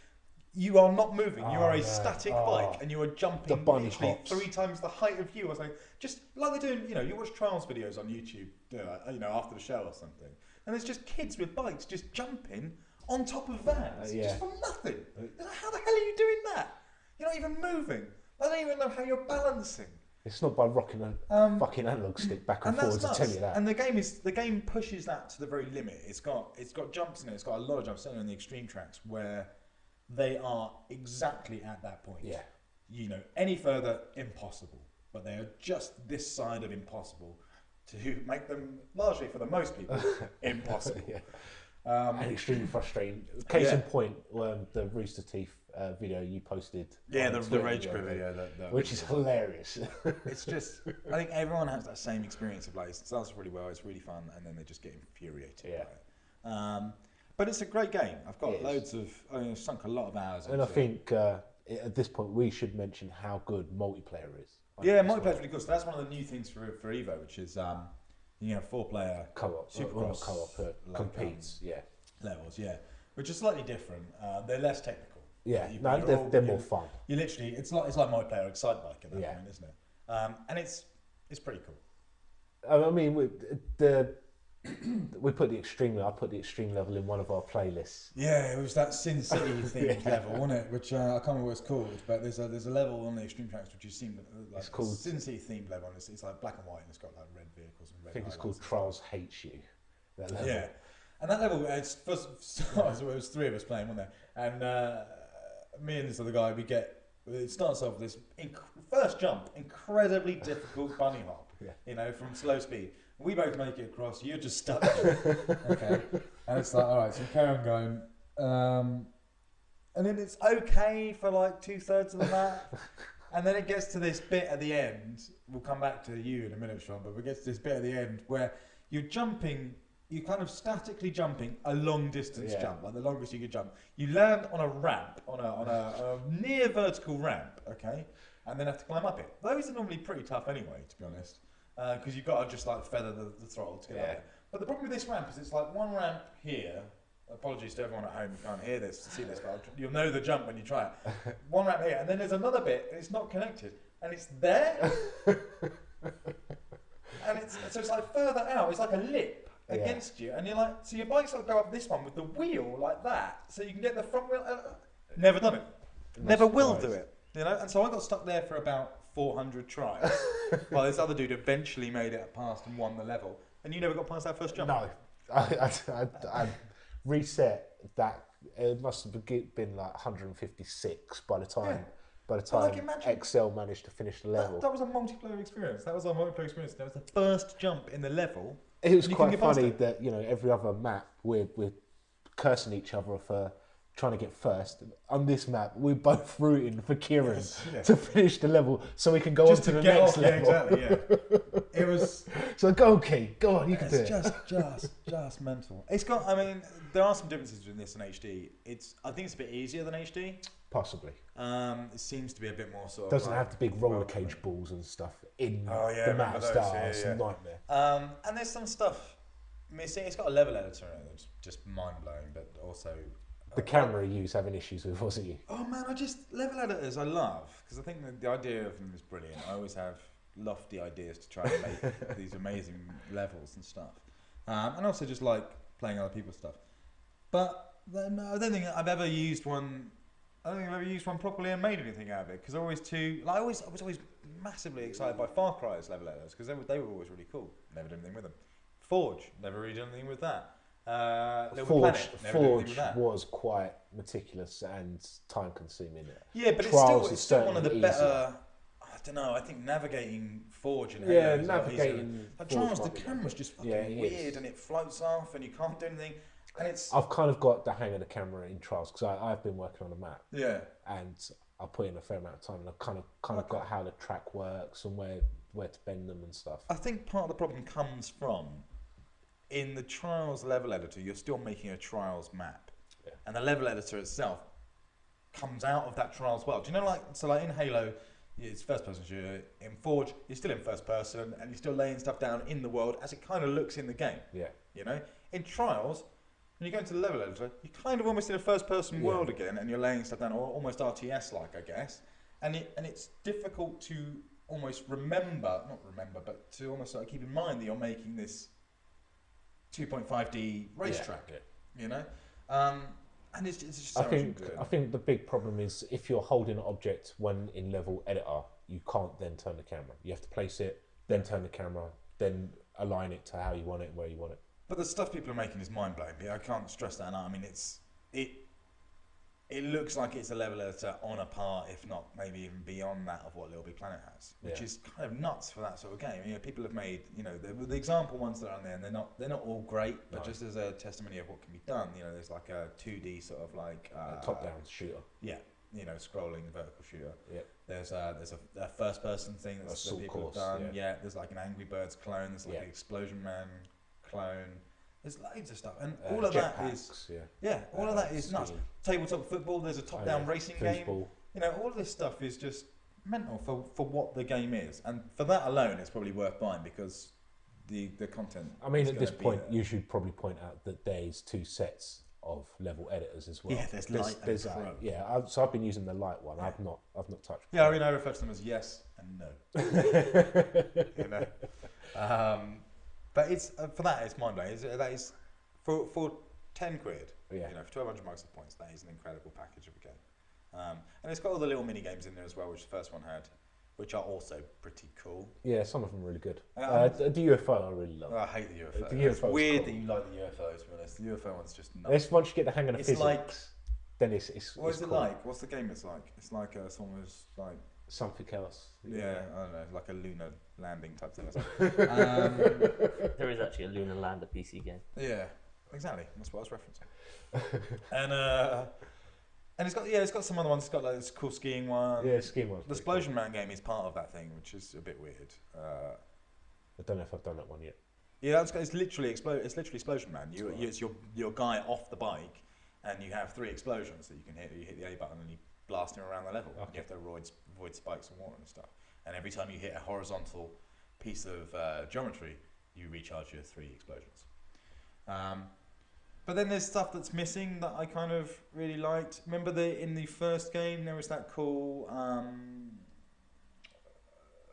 You are not moving. You are a static bike, and you are jumping literally 3 times the height of you, or something. Just like they're doing. You know, you watch Trials videos on YouTube. You know, after the show or something, and there's just kids with bikes just jumping on top of vans, just from nothing. How the hell are you doing that? You're not even moving. I don't even know how you're balancing. It's not by rocking a fucking analog stick back and forwards to tell you that. And the game pushes that to the very limit. It's got jumps in it. It's got a lot of jumps, certainly on the extreme tracks, where they are exactly at that point. Yeah. You know, any further, impossible. But they are just this side of impossible to make them, largely for the most people, impossible. And extremely frustrating. Case in point, the Rooster Teeth video you posted. Yeah, the Rage Quit video. Which is hilarious. It's just, I think everyone has that same experience of like, it starts really well, it's really fun, and then they just get infuriated by it. But it's a great game. I've got I've sunk a lot of hours into it. And I think at this point we should mention how good multiplayer is. Yeah, multiplayer is really good. So that's one of the new things for Evo, which is 4-player co-op, Supercross competes, levels, which is slightly different. They're less technical. Yeah, no, they're more fun. You literally, it's like multiplayer Excite Bike at that point, isn't it? And it's pretty cool. I mean, we put the extreme. I put the extreme level in one of our playlists. Yeah, it was that Sin City themed level, wasn't it? Which I can't remember what it's called, but there's a level on the extreme tracks which you seem like it's called Sin City themed level. And it's like black and white, and it's got like red vehicles and red. I think it's called Trials Hates You. That level. Yeah, and that level, it was three of us playing, wasn't there? And me and this other guy, it starts off with this first jump, incredibly difficult bunny hop. You know, from slow speed. We both make it across. You're just stuck there. Okay, and it's like, all right, so carry on going, and then it's okay for like 2/3 of the map, and then it gets to this bit at the end. We'll come back to you in a minute, Shaun, but we get to this bit at the end where you're jumping. You're kind of statically jumping a long distance jump, like the longest you could jump. You land on a ramp, on a near vertical ramp, okay, and then have to climb up it. Those are normally pretty tough anyway, to be honest. Because you've got to just like feather the throttle to get up there. But the problem with this ramp is it's like one ramp here. Apologies to everyone at home who can't hear this, see this, but you'll know the jump when you try it. One ramp here, and then there's another bit, and it's not connected, and it's there, and so it's like further out. It's like a lip against you, and you're like, so your bike's got to go up this one with the wheel like that, so you can get the front wheel. Never done it. Never will do it. You know, and so I got stuck there for about 400 tries. While this other dude eventually made it past and won the level. And you never got past that first jump? No. I reset that. It must have been like 156 by the time Excel managed to finish the level. That was a multiplayer experience. That was our multiplayer experience. That was the first jump in the level. It was quite funny that, you know, every other map we're cursing each other for trying to get first. On this map, we're both rooting for Kieran to finish the level so we can go on to the next level. Yeah, exactly, yeah. It was... So go on, Key. Go on, you can do it. It's just mental. It's got, I mean, there are some differences between this and HD. I think it's a bit easier than HD. Possibly. It seems to be a bit more sort of... Doesn't have the big roller cage balls and stuff in the map style. It's a nightmare. And there's some stuff missing. It's got a level editor in it that's just mind-blowing, but also... The camera you was having issues with, wasn't you? Oh man, level editors I love, because I think the idea of them is brilliant. I always have lofty ideas to try and make these amazing levels and stuff. And also just like playing other people's stuff. But then I don't think I've ever used one. I don't think I've ever used one properly and made anything out of it, because I was always massively excited by Far Cry's level editors, because they were always really cool. Never did anything with them. Forge, never really did anything with that. Forge was quite meticulous and time consuming. Yeah, but it's still one of the better. I don't know. I think navigating Forge and navigating. Trials, the camera's just fucking weird, and it floats off, and you can't do anything. And I've kind of got the hang of the camera in Trials, because I've been working on a map. Yeah. And I put in a fair amount of time, and I've kind of got how the track works and where to bend them and stuff. I think part of the problem comes from, in the Trials level editor, you're still making a Trials map. Yeah. And the level editor itself comes out of that Trials world. Do you know, like in Halo, it's first person shooter. In Forge, you're still in first person, and you're still laying stuff down in the world as it kind of looks in the game. Yeah. You know? In Trials, when you go into the level editor, you're kind of almost in a first person world again, and you're laying stuff down, or almost RTS-like, I guess. And it's difficult to almost but to almost sort of keep in mind that you're making this 2.5D racetrack, you know, and it's just so I think the big problem is if you're holding an object when in level editor, you can't then turn the camera. You have to place it, then turn the camera, then align it to how you want it and where you want it. But the stuff people are making is mind blowing. I can't stress that enough. I mean, it looks like it's a level editor on a par, if not maybe even beyond that of what Little Big Planet has, which is kind of nuts for that sort of game. You know, people have made, you know, the example ones that are on there, and they're not all great, but just as a testimony of what can be done, you know, there's like a 2D sort of like top-down shooter. Yeah, you know, scrolling vertical shooter. Yeah. There's a first-person thing that people have done. Yeah. There's like an Angry Birds clone. There's like an Explosion Man clone. There's loads of stuff, and all of that is all of that is nuts. Tabletop football. There's a top-down racing game. You know, all of this stuff is just mental for what the game is, and for that alone, it's probably worth buying because the content. I mean, at this point, you should probably point out that there's two sets of level editors as well. Yeah, there's light and pro. So I've been using the light one. I've not touched. Yeah, I mean, I refer to them as yes and no. You know, but it's for that it's mind blowing. That is for £10. Yeah. You know, for 1,200 Microsoft points, that is an incredible package of a game. And it's got all the little mini games in there as well, which the first one had, which are also pretty cool. Yeah, some of them are really good. The UFO I really love. I hate the UFO. It's weird that you like the UFO, to be honest. The UFO one's just nuts. It's once you get the hang of the physics, like, then it's what is it cool. like? What's the game it's like? It's like almost like something else. Yeah, I don't know, like a lunar landing type thing or something. There is actually a lunar lander PC game. Yeah, exactly. That's what I was referencing. And it's got some other ones. It's got like this cool skiing one. Yeah, skiing one. The Explosion Man game is part of that thing, which is a bit weird. I don't know if I've done that one yet. Yeah, it's literally Explosion Man. It's your guy off the bike, and you have 3 explosions that you can hit. You hit the A button and you blast him around the level. Okay. You have to avoid spikes and water and stuff. And every time you hit a horizontal piece of geometry, you recharge your 3 explosions. But then there's stuff that's missing that I kind of really liked. Remember in the first game there was that cool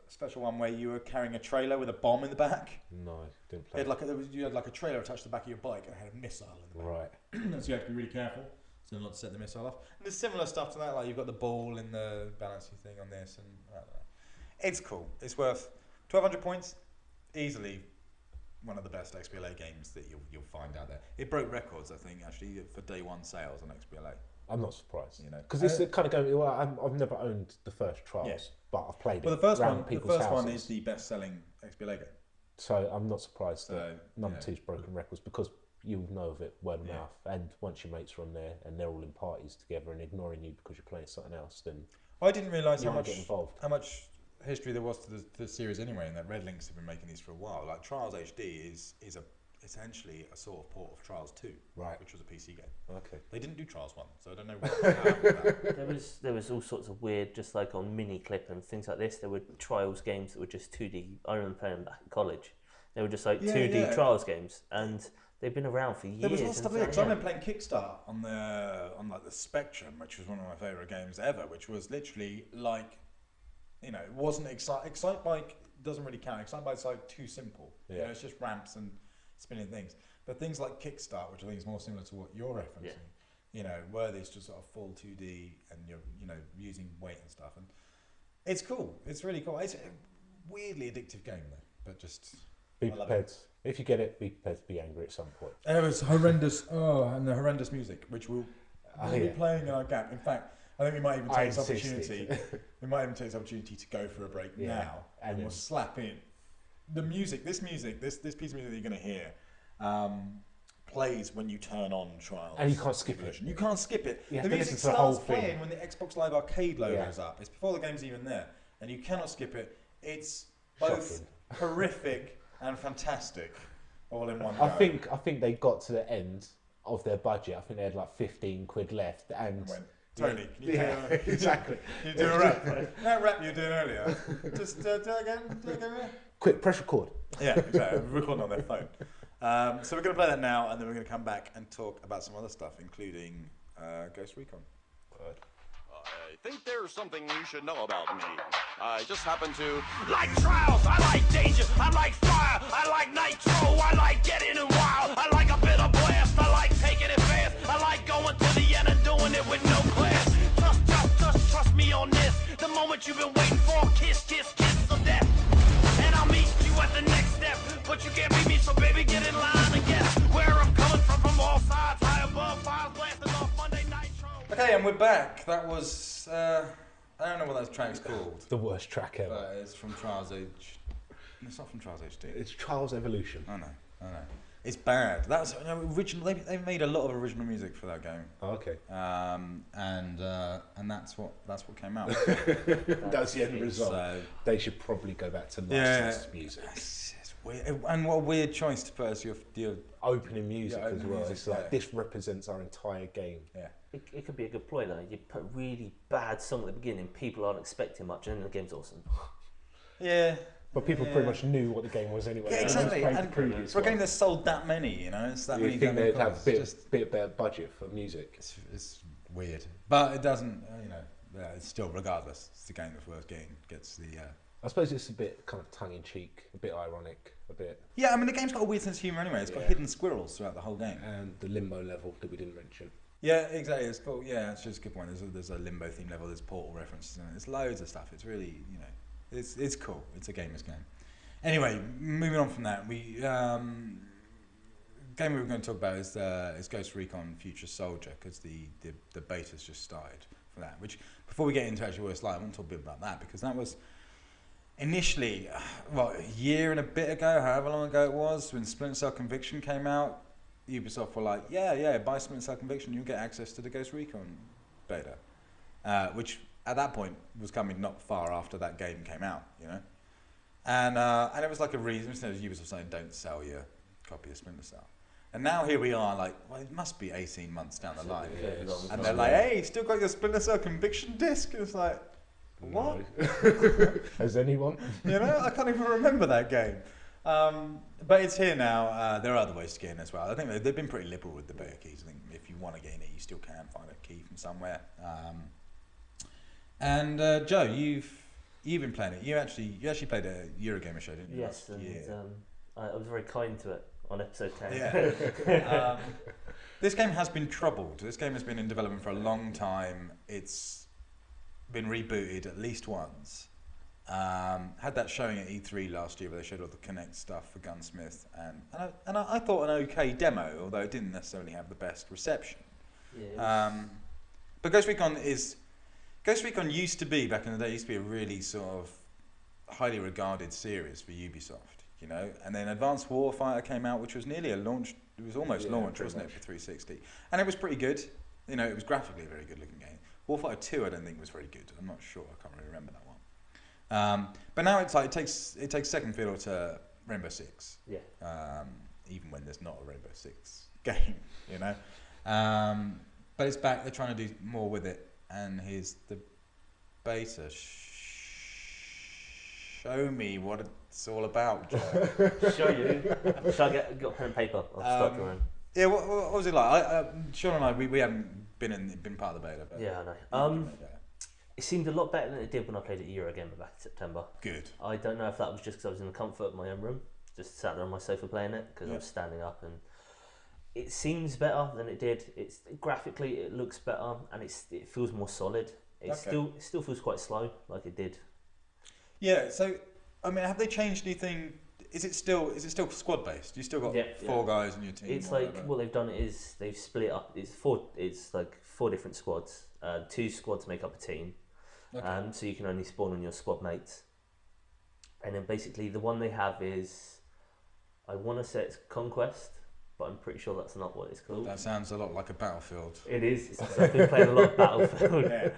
special one where you were carrying a trailer with a bomb in the back? No, didn't play. You had like a trailer attached to the back of your bike and it had a missile in the back. Right. So you have to be really careful so not to set the missile off. And there's similar stuff to that, like you've got the ball in the balancing thing on this, and I don't know. It's cool. It's worth 1,200 points, easily one of the best XBLA games that you'll find out there. It broke records, I think, actually, for day one sales on XBLA. I'm not surprised, you know, because it's the kind of game. Well, I've never owned the first Trials, but I've played it. Well, the first one is the best-selling XBLA game. So I'm not surprised that number 2's broken records, because you'll know of it word of mouth. And once your mates are on there and they're all in parties together and ignoring you because you're playing something else, then I didn't realise how much history there was to the series anyway, and that Red Links have been making these for a while. Like Trials HD is essentially a sort of port of Trials 2, right, which was a PC game. Okay. They didn't do Trials 1, so I don't know what happened with that. There was all sorts of weird, just like on Mini Clip and things like this, there were Trials games that were just 2D. I remember playing them back in college. They were just like 2D Trials games, and they've been around for years. There was lots of stuff there, because I remember playing Kickstart on like the Spectrum, which was one of my favourite games ever, which was literally like, you know, it wasn't Excite Bike doesn't really count. Excite Bike's like too simple. Yeah. You know, it's just ramps and spinning things. But things like Kickstart, which I think is more similar to what you're referencing, you know, where there's just sort of full 2D and you're, you know, using weight and stuff. And it's cool. It's really cool. It's a weirdly addictive game though, but just be prepared. If you get it, be prepared to be angry at some point. And it was horrendous. And the horrendous music, which we'll be playing in our gap. In fact, I think we might even take this opportunity. We might even take this opportunity to go for a break now, and we'll slap in the music. This piece of music that you're going to hear plays when you turn on Trials, and you can't skip it. You can't skip it. You the music starts playing when the Xbox Live Arcade logo is up. It's before the game's even there, and you cannot skip it. It's both horrific and fantastic, all in one go. I think they got to the end of their budget. I think they had like 15 quid left, and Tony, can you do exactly? Can you do a rap? That rap you were doing earlier. Just do it again. Quick, press record. Yeah, exactly. We're recording on their phone. So we're going to play that now, and then we're going to come back and talk about some other stuff, including Ghost Recon. I think there's something you should know about me. I just happen to like trials, I like danger, I like fire, I like nitro, I like getting it wild, I like a bit of blast, I like taking it fast, I like going to the end and doing it with no class. Trust me on this, the moment you've been waiting for, kiss of death. And I'll meet you at the next step, but you can't beat me, so baby get in line and guess where I'm coming from all sides, high above, files blasting off Monday Nitro. Okay, and we're back. That was, I don't know what that track's called. The worst track ever. But it's from Trials Age. It's not from Trials HD. It's Trials Evolution. I know. It's bad. That's original. They made a lot of original music for that game. Oh, okay. And that's what came out. That's the end result. So, they should probably go back to licensed music. It's weird. And what a weird choice to put as your opening music as well. It's like this represents our entire game. Yeah. It could be a good ploy though. You put a really bad song at the beginning, people aren't expecting much, and then the game's awesome. Yeah. But people pretty much knew what the game was anyway. Yeah, exactly. And for a game that's sold that many, you know, it's that many. You think they'd have a bit better budget for music? It's weird, but it doesn't. You know, it's still, regardless, it's the game that's worth getting. Gets the. I suppose it's a bit kind of tongue-in-cheek, a bit ironic, a bit. Yeah, I mean the game's got a weird sense of humour anyway. It's got hidden squirrels throughout the whole game. And the limbo level that we didn't mention. Yeah, exactly. It's cool. Yeah, it's just a good point. There's a limbo theme level. There's Portal references, and there's loads of stuff. It's really, you know, it's cool. It's a gamer's game. Anyway, moving on from that, game we were going to talk about is Ghost Recon Future Soldier, because the beta's just started for that. Which, before we get into actually what it's like, I want to talk a bit about that, because that was initially, a year and a bit ago, however long ago it was, when Splinter Cell Conviction came out. Ubisoft were like, yeah, buy Splinter Cell Conviction, you'll get access to the Ghost Recon beta, which at that point was coming not far after that game came out, you know. And it was like a reason, Ubisoft saying don't sell your copy of Splinter Cell. And now here we are, like, well, it must be 18 months down the line. And they're like, hey, still got your Splinter Cell Conviction disc? And it's like, what? No. Has anyone? You know, I can't even remember that game. But it's here now. There are other ways to get in as well. I think they've been pretty liberal with the beta keys. I think if you want to get in it, you still can find a key from somewhere. Joe, you've been playing it. You actually played a Eurogamer show, didn't you? Yes, I was very kind to it on episode 10. Yeah. This game has been troubled. This game has been in development for a long time. It's been rebooted at least once. Had that showing at E3 last year where they showed all the Kinect stuff for Gunsmith, and I thought an okay demo, although it didn't necessarily have the best reception. Yeah. But Ghost Recon used to be, back in the day, used to be a really sort of highly regarded series for Ubisoft, you know. And then Advanced Warfighter came out, which was nearly a launch. It was almost launched, wasn't it, for 360? And it was pretty good. You know, it was graphically a very good looking game. Warfighter 2, I don't think was very good. I'm not sure. I can't really remember that one. But now it's like it takes second fiddle to Rainbow Six. Yeah. Even when there's not a Rainbow Six game, you know. But it's back. They're trying to do more with it. And here's the beta. Show me what it's all about, Joe. Show you. Shall I get pen and paper? I'll start drawing. Yeah, what was it like? Sean and I, we haven't been part of the beta. But yeah, I know. It seemed a lot better than it did when I played at Eurogamer back in September. Good. I don't know if that was just because I was in the comfort of my own room, just sat there on my sofa playing it, because I was standing up, and it seems better than it did. It's graphically, it looks better, and it feels more solid. It still feels quite slow, like it did. Yeah. So, I mean, have they changed anything? Is it still squad based? You still got four guys in your team? It's like what they've done is they've split it up. It's like 4 different squads. 2 squads make up a team. Okay. So you can only spawn on your squad mates. And then basically the one they have is, I want to say it's Conquest, but I'm pretty sure that's not what it's called. That sounds a lot like a Battlefield. It is. I've been playing a lot of Battlefield. Yeah.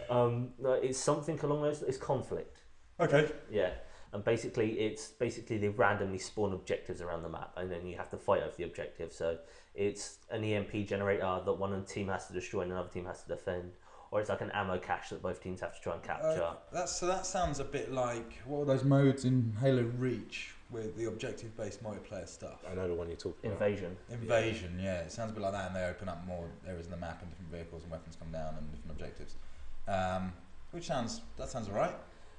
No, it's something along those. It's Conflict. Okay. Yeah. And basically they randomly spawn objectives around the map, and then you have to fight over the objective. So it's an EMP generator that one team has to destroy and another team has to defend, or it's like an ammo cache that both teams have to try and capture. That sounds a bit like, what were those modes in Halo Reach with the objective-based multiplayer stuff? I know the one you're talking about. Invasion, yeah. It sounds a bit like that, and they open up more areas in the map and different vehicles and weapons come down and different objectives. That sounds alright.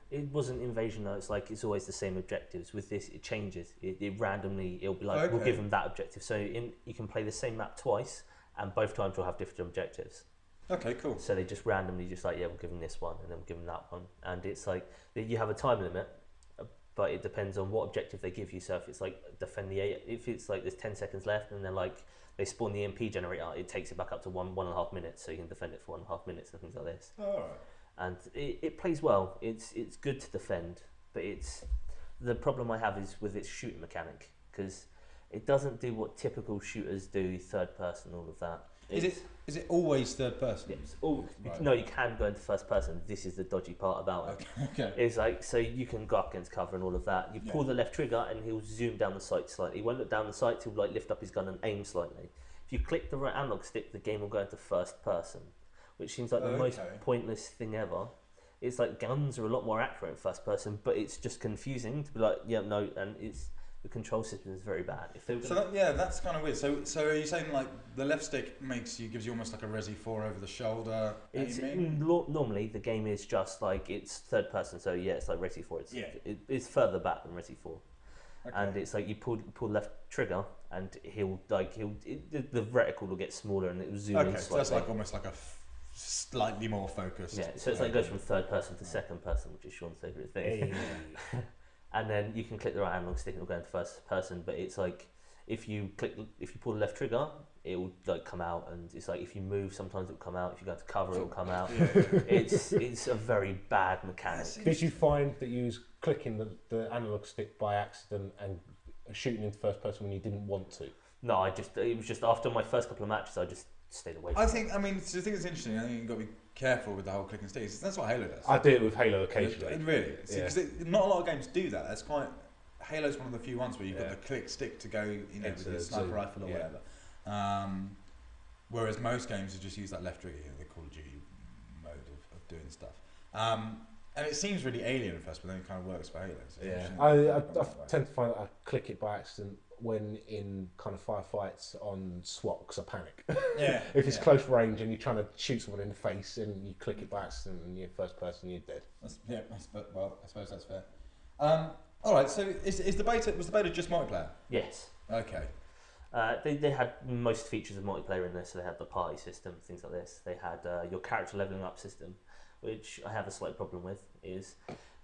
It wasn't Invasion though. It's like it's always the same objectives. With this, it changes. It randomly, it'll be like we'll give them that objective. So you can play the same map twice, and both times we'll have different objectives. Okay, cool. So they just randomly we'll give them this one, and then we'll give them that one, and it's like you have a time limit, but it depends on what objective they give you. So if it's like defend if it's like there's 10 seconds left, and then like they spawn the EMP generator, it takes it back up to 1.5 minutes, so you can defend it for 1.5 minutes and things like this. All right. And it plays well. It's good to defend, but the problem I have is with its shooting mechanic, because it doesn't do what typical shooters do, third person, all of that. Is it always third person? Yes. Right. No, you can go into first person. This is the dodgy part about it. Okay. It's like, so you can go up against cover and all of that. You pull the left trigger and he'll zoom down the sight slightly. He won't look down the sights, he'll like lift up his gun and aim slightly. If you click the right analog stick, the game will go into first person, which seems like the most pointless thing ever. it's like guns are a lot more accurate in first person, but it's just confusing to be like, yeah, no, and it's the control system is very bad. That's kind of weird. So are you saying like the left stick gives you almost like a Resi 4 over the shoulder? Normally the game is just like it's third person, so yeah, it's like Resi 4. It's further back than Resi 4. Okay. And it's like you pull left trigger, and the reticle will get smaller and it will zoom in slightly. So that's like almost like a slightly more focused. Yeah, so it's like it goes from third person to second person, which is Sean's favourite thing. Hey. And then you can click the right analog stick and it'll go into first person. But it's like if you pull the left trigger, it will like come out, and it's like if you move, sometimes it'll come out. If you go to cover, it'll come out. It's a very bad mechanic. Did you find that you was clicking the analog stick by accident and shooting into first person when you didn't want to? No, it was just after my first couple of matches, I just stayed away from the thing that's interesting. I think you've got to be careful with the whole click and stick. That's what Halo does. I do it with Halo occasionally. It really is. Because not a lot of games do that. That's quite. Halo's one of the few ones where you've got the click stick to go, with your sniper rifle or whatever. Whereas most games will just use that left trigger, the Call of Duty mode of doing stuff. And it seems really alien at first, but then it kind of works for Halo. So I tend to find that I click it by accident when in kind of firefights on SWAT because I panic. If it's close range and you're trying to shoot someone in the face and you click it by accident and you're first person, you're dead. I suppose that's fair. All right, so was the beta just multiplayer? Yes. Okay. They had most features of multiplayer in there, so they had the party system, things like this. They had your character leveling up system, which I have a slight problem with. Is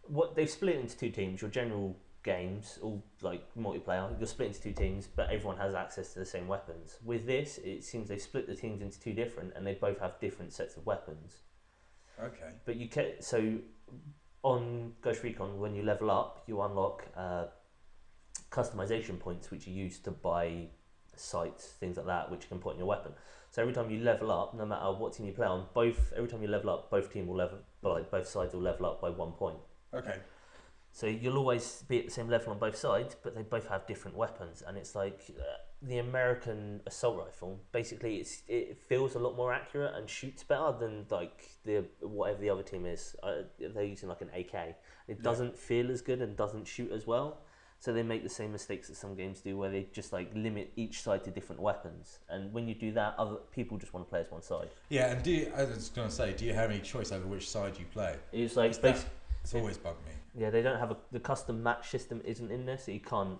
what they've split into two teams. Your general games, all like multiplayer, you're split into two teams, but everyone has access to the same weapons. With this, it seems they split the teams into two different, and they both have different sets of weapons. Okay. But you can on Ghost Recon, when you level up, you unlock customization points, which you use to buy sights, things like that, which you can put in your weapon. So every time you level up, no matter what team you play on, every time you level up, both sides will level up by 1 point. Okay. So you'll always be at the same level on both sides, but they both have different weapons, and it's like the American assault rifle. Basically, it feels a lot more accurate and shoots better than like whatever the other team is. They're using like an AK. It doesn't feel as good and doesn't shoot as well. So they make the same mistakes that some games do, where they just like limit each side to different weapons. And when you do that, other people just want to play as one side. Yeah, and I was going to say, do you have any choice over which side you play? It's like it's always bugged me. Yeah, they don't have the custom match system isn't in there, so you can't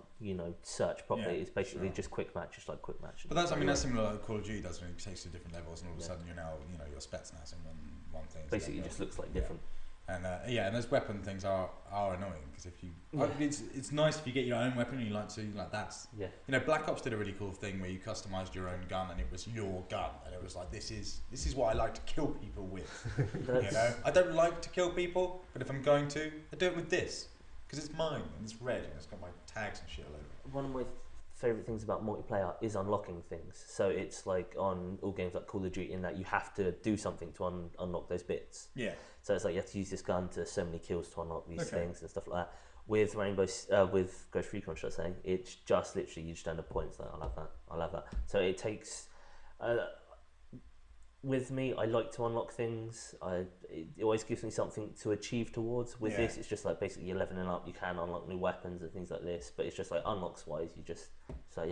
search properly. It's basically just quick match, just like quick match. But that's similar like Call of Duty does when it takes you to different levels, and all of a sudden you're now your Spetsnaz and one thing. Basically, it just looks like different. And and those weapon things are annoying because if you, it's nice if you get your own weapon and you like that's Black Ops did a really cool thing where you customized your own gun and it was your gun and it was like this is what I like to kill people with. I don't like to kill people, but if I'm going to, I do it with this because it's mine and it's red and it's got my tags and shit all over it. One of my favourite things about multiplayer is unlocking things. So it's like on all games like Call of Duty in that you have to do something to unlock those bits. Yeah. So it's like you have to use this gun to so many kills to unlock these things and stuff like that. With with Ghost Recon, should I say, it's just literally you just end up points. Like, I love that. So it takes. With me, I like to unlock things. It always gives me something to achieve towards. With this, it's just like basically you're leveling up. You can unlock new weapons and things like this, but it's just like unlocks wise. You just I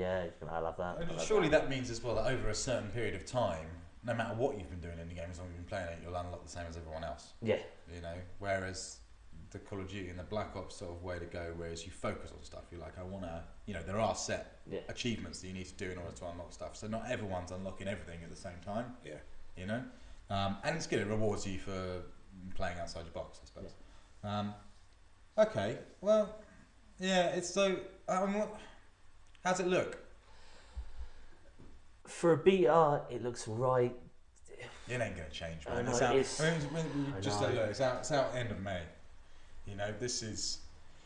love that. And surely that means as well that over a certain period of time, no matter what you've been doing in the game, as long as you've been playing it, you'll unlock the same as everyone else. Yeah. Whereas the Call of Duty and the Black Ops sort of way to go, whereas you focus on stuff. You're like, I want to, there are set achievements that you need to do in order to unlock stuff. So not everyone's unlocking everything at the same time. Yeah. And it's good. It rewards you for playing outside your box, I suppose. Okay. Well, yeah. It's so. How's it look? For a beta, it looks right. It ain't gonna change, man. It's out end of May. This is.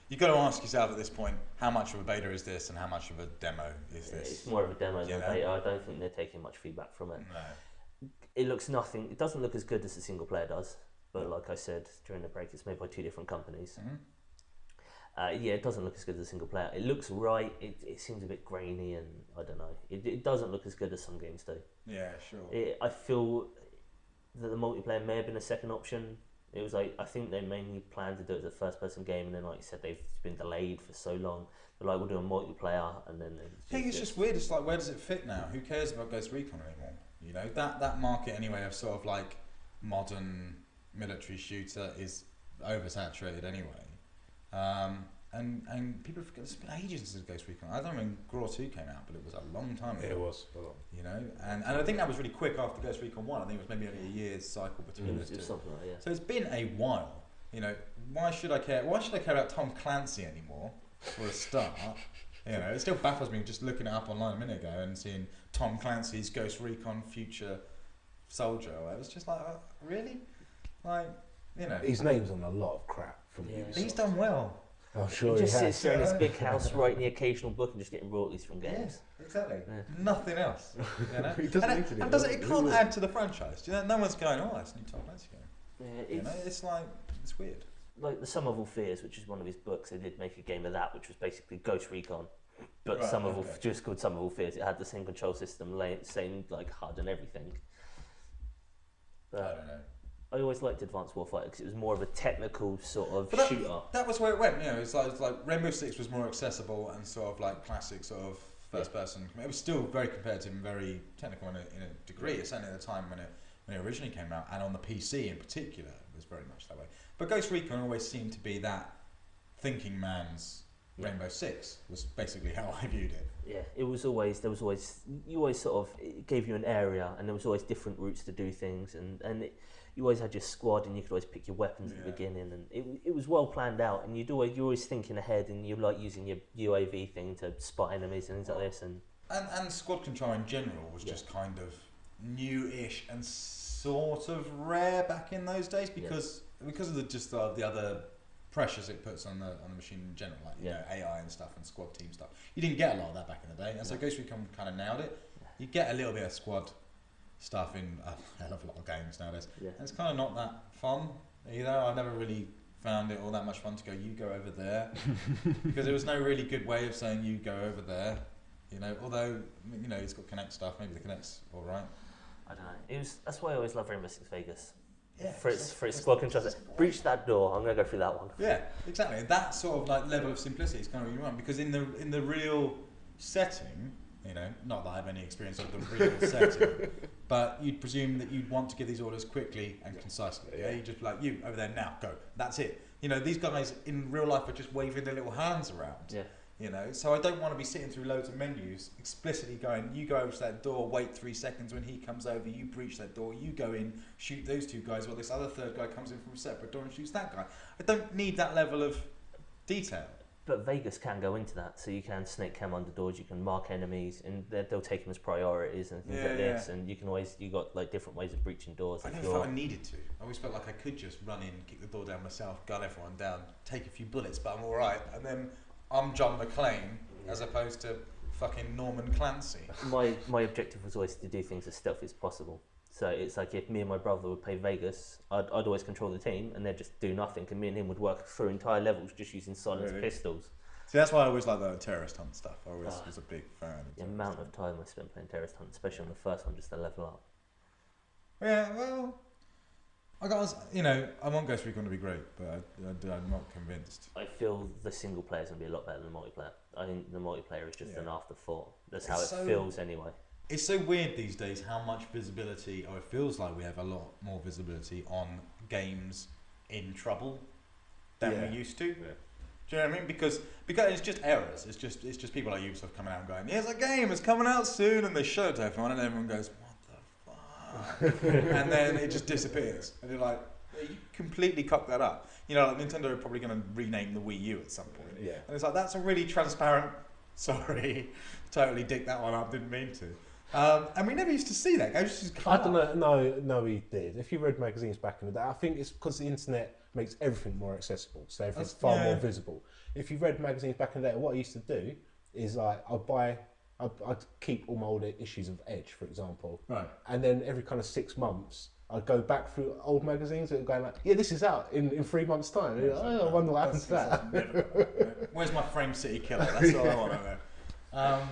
You've got to ask yourself at this point, how much of a beta is this, and how much of a demo is this? It's more of a demo than a beta. I don't think they're taking much feedback from it. No. It looks nothing. It doesn't look as good as the single player does. But like I said during the break, it's made by two different companies. Mm-hmm. It doesn't look as good as the single player. It looks right. It seems a bit grainy, and I don't know. It doesn't look as good as some games do. Yeah, sure. I feel that the multiplayer may have been a second option It was like, I think they mainly planned to do it as a first-person game, and then, like you said, they've been delayed for so long. They're like, we'll do a multiplayer, and then... I think it's just weird. It's like, where does it fit now? Who cares about Ghost Recon anymore? You know, that market anyway of sort of like modern military shooter is oversaturated anyway. And people forget, it's been ages since Ghost Recon. I don't know when Graw 2 came out, but it was a long time ago. It was a long. You know, and I think that was really quick after Ghost Recon 1. I think it was maybe only a year's cycle between those two. Something like that, yeah. So it's been a while. You know, why should I care? Why should I care about Tom Clancy anymore? For a start, you know, it still baffles me just looking it up online a minute ago and seeing Tom Clancy's Ghost Recon Future Soldier. It was just like, really? Like, you know. His name's on a lot of crap from Ubisoft. He's done well. I'm sure he he just has. sits there in his big house writing the occasional book and just getting royalties from games. Yeah, exactly. Yeah. Nothing else. You know? He doesn't need to do and it can't add to the franchise. You know, no one's going, oh, that's a new Tom Clancy game. Yeah, you know, it's like, it's weird. Like the Sum of All Fears, which is one of his books, they did make a game of that, which was basically Ghost Recon, but just called Sum of All Fears. It had the same control system, same like HUD and everything. But I don't know. I always liked Advanced Warfighter because it was more of a technical sort of shooter. That was where it went. You know, it's like Rainbow Six was more accessible and sort of like classic sort of first person. It was still very competitive and very technical in a degree. Certainly at the time when it originally came out, and on the PC in particular, it was very much that way. But Ghost Recon always seemed to be that thinking man's Rainbow Six, was basically how I viewed it. Yeah, you always sort of, it gave you an area, and there was always different routes to do things, and you always had your squad, and you could always pick your weapons at the beginning, and it was well planned out, and you're always thinking ahead, and you're like using your UAV thing to spot enemies and things like this, and squad control in general was just kind of new-ish and sort of rare back in those days because of the other pressures it puts on the machine in general, like you know, AI and stuff and squad team stuff. You didn't get a lot of that back in the day, and so Ghost Recon kind of nailed it. You get a little bit of squad stuff in a hell of a lot of games nowadays. And it's kind of not that fun either. I never really found it all that much fun to go, you go over there, because there was no really good way of saying you go over there. You know, although you know it's got Connect stuff. Maybe the Connect's all right. I don't know. That's why I always love Rainbow Six Vegas. Yeah, for its squad control. Breach that door. I'm gonna go through that one. Yeah, exactly. That sort of like level of simplicity is kind of what you want, because in the real setting, you know, not that I have any experience of the real setting, but you'd presume that you'd want to give these orders quickly and concisely. Yeah, you just like, you over there now, go. That's it. You know, these guys in real life are just waving their little hands around. Yeah. You know, so I don't want to be sitting through loads of menus explicitly going, you go over to that door, wait 3 seconds, when he comes over, you breach that door, you go in, shoot those 2 guys, while this other third guy comes in from a separate door and shoots that guy. I don't need that level of detail. But Vegas can go into that, so you can snake cam under doors, you can mark enemies, and they'll take them as priorities and things like this, and you got like different ways of breaching doors. I never felt I needed to. I always felt like I could just run in, kick the door down myself, gun everyone down, take a few bullets, but I'm alright, and then I'm John McClane as opposed to fucking Norman Clancy. My objective was always to do things as stealthy as possible. So it's like if me and my brother would play Vegas, I'd always control the team and they'd just do nothing, and me and him would work through entire levels just using silenced pistols. See, that's why I always liked the terrorist hunt stuff. I always was a big fan of the amount of time I spent playing terrorist hunt, especially on the first one, just to level up. Yeah, well, I want Ghost Recon to be great, but I'm not convinced. I feel the single player is going to be a lot better than the multiplayer. I think the multiplayer is just an afterthought. That's how it feels anyway. It's so weird these days how much visibility, or it feels like we have a lot more visibility on games in trouble than we used to. Yeah. Do you know what I mean? Because it's just errors. It's just people like Ubisoft coming out and going, "Here's a game, it's coming out soon," and they show it to everyone, and everyone goes, "What the fuck?" And then it just disappears, and you're like, "You completely cocked that up." You know, like Nintendo are probably going to rename the Wii U at some point. Yeah. And it's like, that's a really transparent. Sorry, totally dicked that one up. Didn't mean to. And we never used to see that. I don't know. No, we did. If you read magazines back in the day, I think it's because the internet makes everything more accessible, so everything's far more visible. If you read magazines back in the day, what I used to do is like I'd keep all my old issues of Edge, for example, right, and then every kind of 6 months I'd go back through old magazines and going like, yeah, this is out in 3 months' time. Like, I wonder what happened to that. Where's my Frame City Killer? That's all I want to know.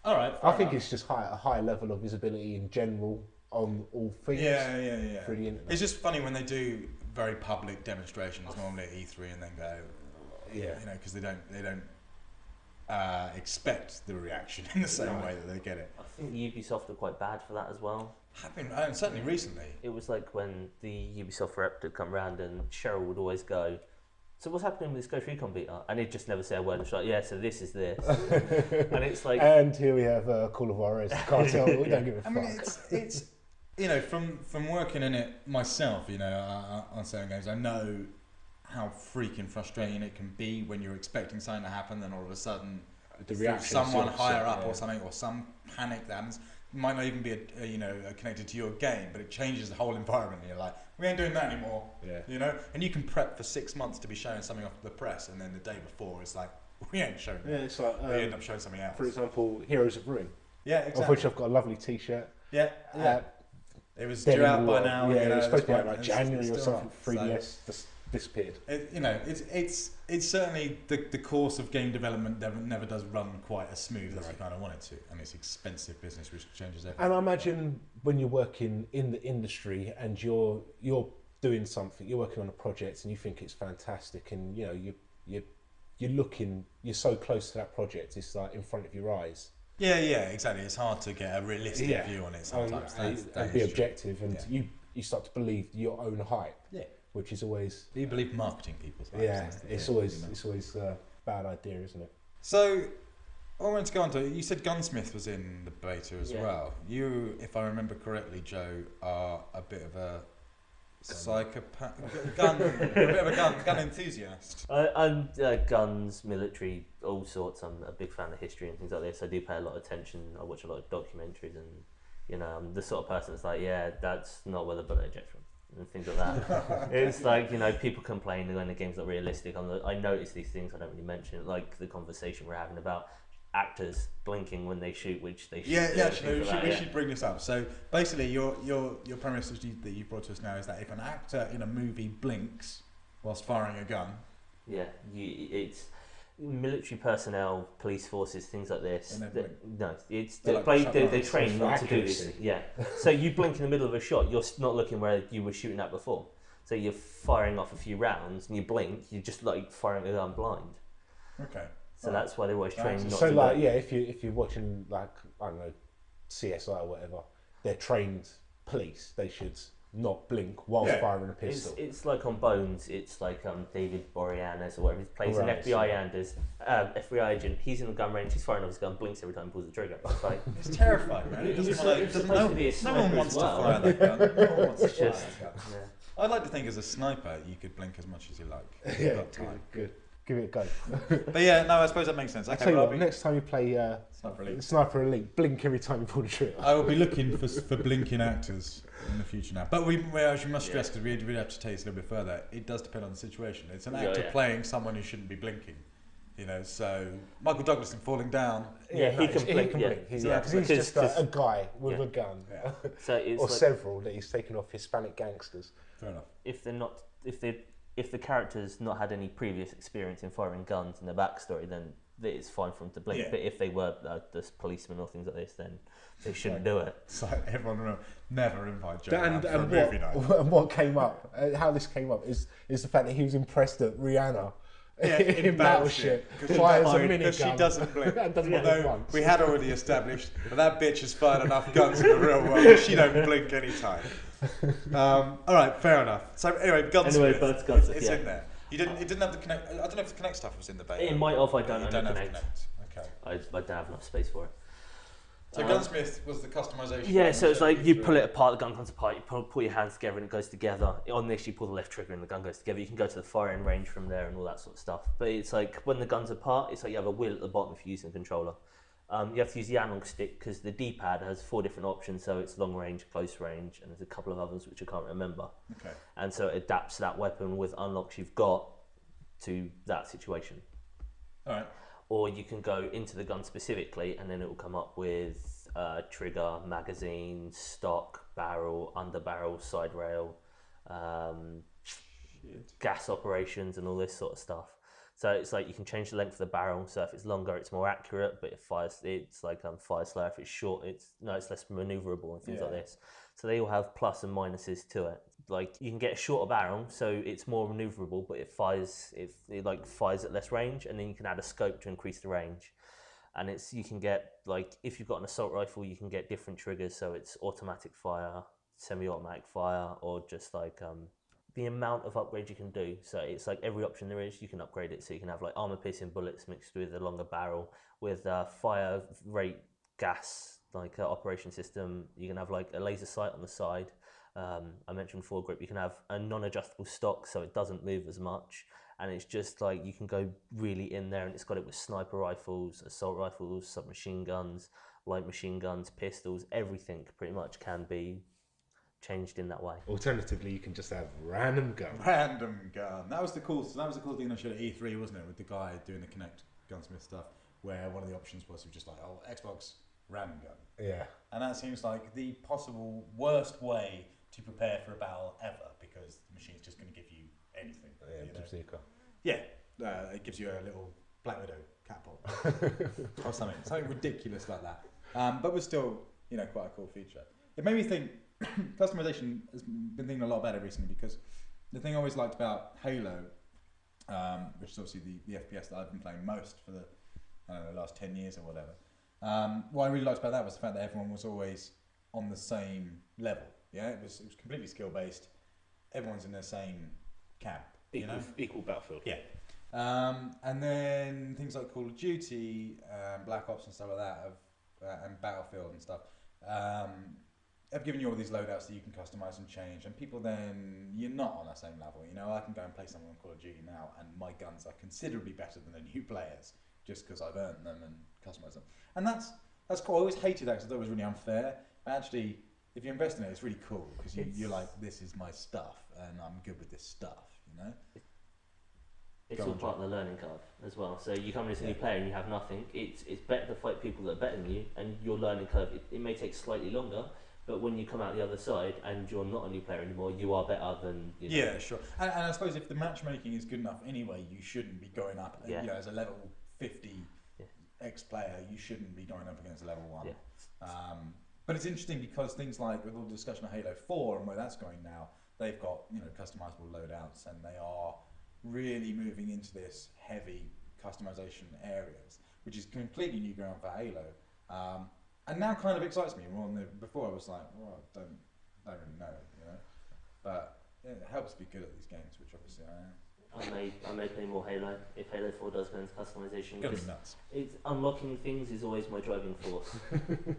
All right. I think it's just a high level of visibility in general on all things. Yeah. Through the internet. It's just funny when they do very public demonstrations, normally at E3, and then go, because they don't expect the reaction in the same way that they get it. I think Ubisoft are quite bad for that as well. And certainly recently. It was like when the Ubisoft rep would come round and Cheryl would always go, so what's happening with this Ghost Recon beta? And he'd just never say a word. It's like, yeah, so this is this. And it's like... And here we have Call of Juarez, Cartel. We don't give a fuck. I mean, it's from working in it myself, on certain games, I know how freaking frustrating it can be when you're expecting something to happen, then all of a sudden the reaction, someone higher up or something, or some panic that happens. Might not even be connected to your game, but it changes the whole environment. And you're like, we ain't doing that anymore. And you can prep for 6 months to be showing something off the press, and then the day before it's like, we ain't showing that. It's like we end up showing something else. For example, Heroes of Ruin. Yeah, exactly. Of which I've got a lovely T-shirt. Yeah. It was due out by now. Yeah, it was supposed to be out like January or something. 3DS just disappeared. It's certainly the course of game development never does run quite as smooth as you kind of want it to, and it's expensive business which changes everything. And I imagine when you're working in the industry and you're doing something, you're working on a project and you think it's fantastic, and you're so close to that project, it's like in front of your eyes. Yeah, exactly. It's hard to get a realistic view on it sometimes. And be objective, and you start to believe your own hype. Yeah. Which is always... You believe marketing people's hype. Yeah, it's always a bad idea, isn't it? So, I wanted to go on to, you said Gunsmith was in the beta as well. You, if I remember correctly, Joe, are a bit of a psychopath, a bit of a gun enthusiast. I'm guns, military, all sorts. I'm a big fan of history and things like this. I do pay a lot of attention. I watch a lot of documentaries, and I'm the sort of person that's like, that's not where the bullet ejects from, and things like that. It's like, people complain when the game's not realistic. I notice these things. I don't really mention it, like the conversation we're having about actors blinking when they shoot, which they should. Actually, we should bring this up. So basically, your premise that you brought to us now is that if an actor in a movie blinks whilst firing a gun, it's military personnel, police forces, things like this. They train not to do this. Yeah. So you blink in the middle of a shot, you're not looking where you were shooting at before. So you're firing off a few rounds, and you blink, you're just like firing a gun blind. Okay. So that's why they always train not to. So like, if you're watching like, I don't know, CSI or whatever, they're trained police. They should not blink whilst firing a pistol. It's like on Bones. It's like David Boreanaz or whatever. He plays an FBI agent. He's in the gun range. He's firing off his gun, blinks every time he pulls the trigger. It's like it's terrifying, man. It doesn't no one wants to fire that gun. No one wants to fire that gun. Yeah. I'd like to think as a sniper you could blink as much as you like. Yeah, good. Give it a go. But I suppose that makes sense. Okay, I'll tell you what, next time you play Sniper Elite, blink every time you pull the trigger. I will be looking for blinking actors in the future now. But we must stress, because we have to take this a little bit further, it does depend on the situation. It's an actor playing someone who shouldn't be blinking. So Michael Douglas in Falling Down. Yeah, he can blink. He's just a guy with a gun. Yeah. So it's several that he's taken off Hispanic gangsters. Fair enough. If the character's not had any previous experience in firing guns in their backstory, then it's fine for them to blink. Yeah. But if they were just policemen or things like this, then they shouldn't do it. So everyone will never invite Joe and for a movie night. What came up, how this came up, is the fact that he was impressed that Rihanna in Battleship fires a minigun because she doesn't blink. Although we had already established that bitch has fired enough guns in the real world. She don't blink any time. All right, fair enough. So anyway, Gunsmith. It's in there. It didn't have the Connect. I don't know if the Connect stuff was in the beta. It might have. I don't know. Connect. Okay. I don't have enough space for it. So Gunsmith was the customization. Yeah, so it's like you pull it apart, the gun comes apart, you pull your hands together and it goes together. On this you pull the left trigger and the gun goes together. You can go to the firing range from there and all that sort of stuff. But it's like when the gun's apart, it's like you have a wheel at the bottom if you're using a controller. You have to use the analog stick because the D-pad has 4 different options, so it's long range, close range, and there's a couple of others which I can't remember. Okay. And so it adapts that weapon with unlocks you've got to that situation. All right. Or you can go into the gun specifically and then it will come up with trigger, magazine, stock, barrel, under barrel, side rail, gas operations and all this sort of stuff. So it's like you can change the length of the barrel. So if it's longer, it's more accurate. But if it's like fire slower. If it's short, it's less maneuverable and things like this. So they all have plus and minuses to it. Like you can get a shorter barrel, so it's more maneuverable, but it fires at less range, and then you can add a scope to increase the range. And you can get, like, if you've got an assault rifle, you can get different triggers, so it's automatic fire, semi-automatic fire, or just like the amount of upgrades you can do. So it's like every option there is, you can upgrade it. So you can have like armor piercing bullets mixed with a longer barrel, with fire rate gas, like operation system. You can have like a laser sight on the side. I mentioned foregrip. You can have a non-adjustable stock, so it doesn't move as much. And it's just like you can go really in there, and it's got it with sniper rifles, assault rifles, submachine guns, light machine guns, pistols. Everything pretty much can be changed in that way. Alternatively, you can just have random gun. Random gun. That was the cool thing I showed at E3, wasn't it? With the guy doing the Kinect gunsmith stuff, where one of the options was just like, oh, Xbox random gun. Yeah. And that seems like the possible worst way to prepare for a battle ever, because the machine's just going to give you anything. Yeah, it gives you a little Black Widow catapult or something ridiculous like that. But was still, quite a cool feature. It made me think. Customization has been thinking a lot about it recently, because the thing I always liked about Halo, which is obviously the FPS that I've been playing most for the last 10 years or whatever. What I really liked about that was the fact that everyone was always on the same level. Yeah, it was completely skill based. Everyone's in the same camp. Equal battlefield. Yeah. And then things like Call of Duty, Black Ops and stuff like that, and Battlefield and stuff. I've given you all these loadouts that you can customize and change, and people then, you're not on that same level. I can go and play someone on Call of Duty now, and my guns are considerably better than the new players, just because I've earned them and customized them. And that's cool. I always hated that because I thought it was really unfair. But actually, if you invest in it, it's really cool, because you're like, this is my stuff, and I'm good with this stuff, It's all part of the learning curve as well. So you come in as a new player and you have nothing. It's better to fight people that are better than you, and your learning curve, it may take slightly longer, but when you come out the other side and you're not a new player anymore, you are better than... Yeah, sure. And I suppose if the matchmaking is good enough anyway, you shouldn't be going up. As a level 50 ex-player, you shouldn't be going up against a level 1. Yeah. But it's interesting because things like, with all the discussion of Halo 4 and where that's going now, they've got customizable loadouts, and they are really moving into this heavy customization areas, which is completely new ground for Halo. And now kind of excites me more than before. I was like, well, I don't really know, But it helps to be good at these games, which obviously I am. I may play more Halo if Halo 4 does go into customization. It's gonna be nuts. It's unlocking things is always my driving force.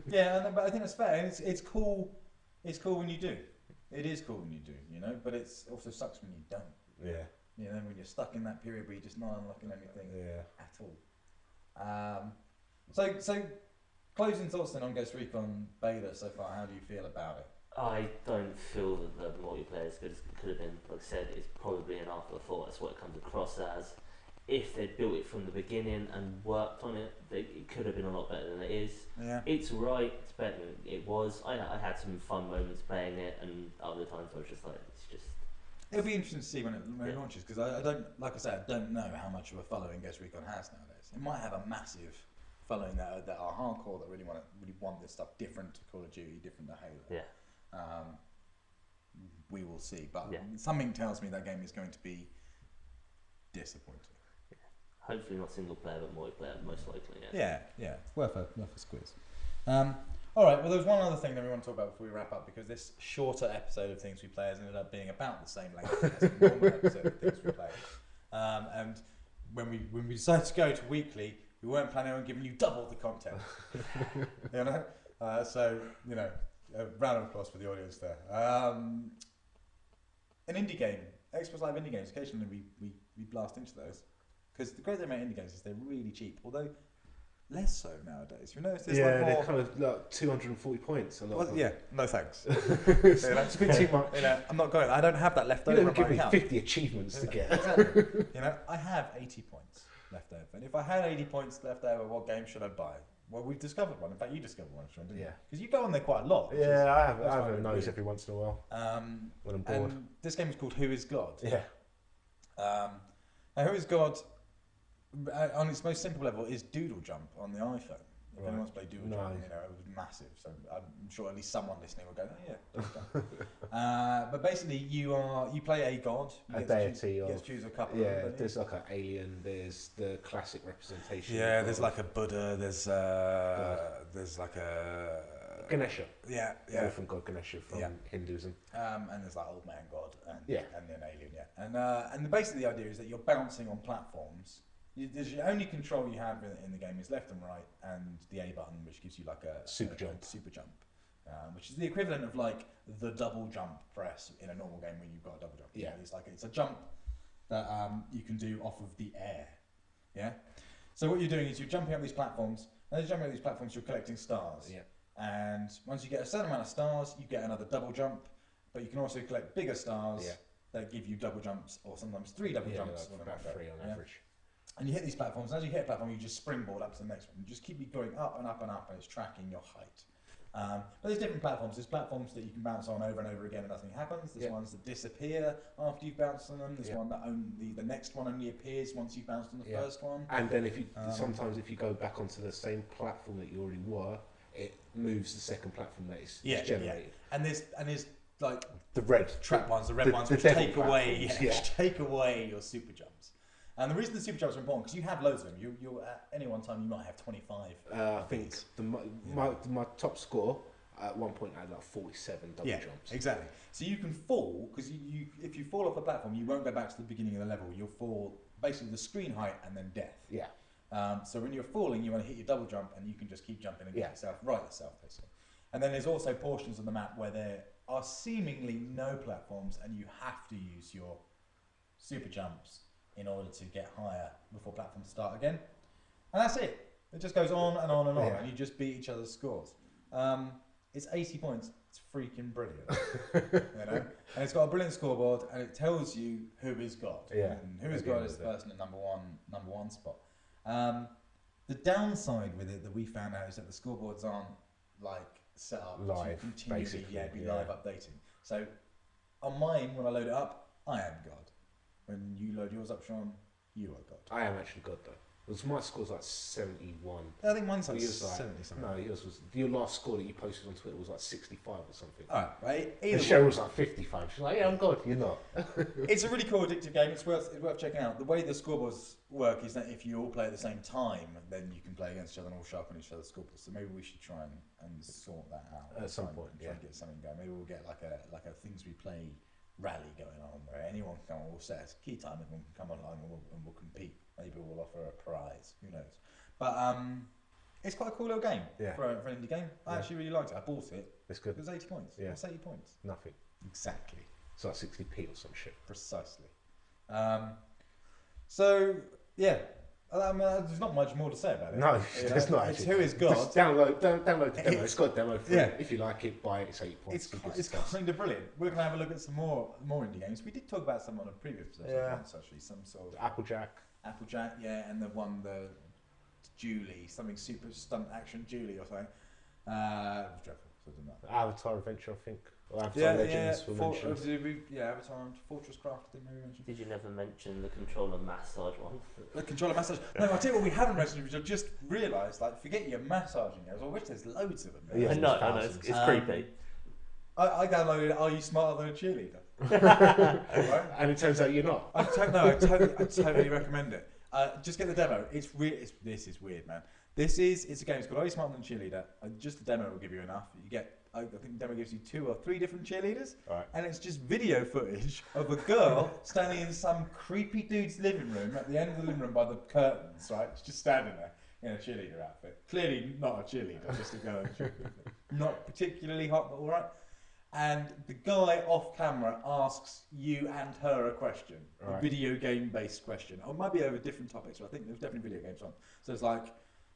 Yeah, but I think that's fair. It's cool. It's cool when you do. It is cool when you do, But it also sucks when you don't. Yeah. When you're stuck in that period where you're just not unlocking anything at all. So closing thoughts then on Ghost Recon Beta so far. How do you feel about it? I don't feel that the multiplayer is as good as it could have been. Like I said, it's probably an afterthought. That's what it comes across as. If they'd built it from the beginning and worked on it, it could have been a lot better than it is. Yeah. It's right. It's better than it was. I had some fun moments playing it, and other times I was just like, it's just... It'll be interesting to see when it launches, because I don't, like I said, I don't know how much of a following Ghost Recon has nowadays. It might have a massive following that are hardcore, that really want this stuff different to Call of Duty, different to Halo. Yeah. We will see, but something tells me that game is going to be disappointing. Yeah. Hopefully not single player, but multiplayer, most likely. Yeah. Worth a squeeze. All right, well, there's one other thing that we want to talk about before we wrap up, because this shorter episode of Things We Play has ended up being about the same length as the normal episode of Things We Play. And when we decided to go to weekly, we weren't planning on giving you double the content. So, a round of applause for the audience there. An indie game, Xbox Live indie games, occasionally we blast into those. Because the great thing about indie games is they're really cheap, although less so nowadays. You notice there's like more... they're kind of like 240 points. A lot. Yeah, no thanks. It's a bit too much. I'm not going. I don't have that left over. You don't give me 50 achievements to get. Exactly. I have 80 points left over, and if I had 80 points left over, what game should I buy? Well, we've discovered one. In fact, you discovered one, Sean, didn't you? Because you go on there quite a lot. Yeah, I have a nose every once in a while. When I'm bored. And this game is called Who Is God? Yeah. Now, Who Is God, on its most simple level, is Doodle Jump on the iPhone. If anyone's played Dual Jump, you know, it was massive. So I'm sure at least someone listening will go, oh yeah. But basically, you play a god, a deity, you get to choose a couple. Yeah, there's like an alien. There's the classic representation. Yeah, there's like a Buddha. There's like a Ganesha. Yeah. Elephant god Ganesha from Hinduism. And there's like old man god and an alien. Yeah, and basically the idea is that you're bouncing on platforms. The only control you have in the game is left and right, and the A button, which gives you like a super jump, which is the equivalent of like the double jump press in a normal game where you've got a double jump. Yeah, it's a jump that you can do off of the air. Yeah. So what you're doing is you're jumping up these platforms, and as you're jumping up these platforms, you're collecting stars. Yeah. And once you get a certain amount of stars, you get another double jump, but you can also collect bigger stars that give you double jumps, or sometimes 3 double jumps. Like about 3 on average. And you hit these platforms, and as you hit a platform, you just springboard up to the next one. You just keep going up and up and up, and it's tracking your height. But there's different platforms. There's platforms that you can bounce on over and over again and nothing happens. There's ones that disappear after you've bounced on them. There's one that the next one only appears once you've bounced on the first one. And then if you sometimes if you go back onto the same platform that you already were, it moves the second platform that is generated. And there's like the red trap ones, the red ones, which take away your super jumps. And the reason the super jumps are important, because you have loads of them. You at any one time you might have 25. I think my top score at one point I had like 47 double jumps. Exactly. So you can fall, because if you fall off a platform, you won't go back to the beginning of the level. You'll fall basically the screen height and then death. Yeah. So when you're falling, you want to hit your double jump, and you can just keep jumping and get yourself basically. And then there's also portions of the map where there are seemingly no platforms, and you have to use your super jumps in order to get higher before platforms start again. And that's it. It just goes on and on and on, and you just beat each other's scores. It's 80 points. It's freaking brilliant. You know? And it's got a brilliant scoreboard, and it tells you who is God. Yeah. And who is God is the person at number one spot. The downside with it that we found out is that the scoreboards aren't like set up live, to continually basically, live updating. So on mine, when I load it up, I am God. When you load yours up, Sean, you are God. I am actually God though. Because my score's like 71. I think mine's like 70 something. No, yours was your last score that you posted on Twitter was like 65 or something. Alright, right. And Cheryl was like 55. She's like, yeah, I'm God. You're not. It's a really cool addictive game. It's worth checking out. The way the scoreboards work is that if you all play at the same time, then you can play against each other and all sharpen each other's scoreboards. So maybe we should try and sort that out at some point. Try and get something going. Maybe we'll get like a things we play rally going on where anyone can come. We'll set a key time, everyone can come online and we'll compete. Maybe we'll offer a prize. Who knows? But it's quite a cool little game for an indie game. I actually really liked it. I bought it. It's good. It was 80 points. Yeah. What's 80 points? Nothing. Exactly. It's like 60p or some shit. Precisely. So yeah. There's not much more to say about it. No, there's not. It's who is God. Just download the demo. It's got a demo free. Yeah. If you like it, buy it. It's 8 points. It's kind of brilliant. We're going to have a look at some more indie games. We did talk about some on a previous episode once, actually. Some sort of Applejack, and the Julie, something super stunt action Julie or something. It was dreadful. So I didn't know. Avatar Adventure, I think. Or Avatar Legends were mentioned. Avatar and Fortress Craft, I think maybe mentioned. Did you never mention the controller massage one? The controller massage. No, I tell you what we haven't mentioned, which I've just realised, like, forget your massaging games. I wish there's loads of them. Yeah, I know, it's creepy. I downloaded Are You Smarter Than a Cheerleader? Right? And it turns out you're not. I totally recommend it. Just get the demo. This is weird, man. It's a game. It's called Are You Smarter Than a Cheerleader? Just the demo will give you enough. You get, I think the demo gives you 2 or 3 different cheerleaders, and it's just video footage of a girl standing in some creepy dude's living room at the end of the living room by the curtains. Right, she's just standing there in a cheerleader outfit. Clearly not a cheerleader, just a girl in a cheerleader. Not particularly hot, but all right. And the guy off camera asks you and her a question, a video game based question. Or it might be over different topics, but I think there's definitely video games on. So it's like,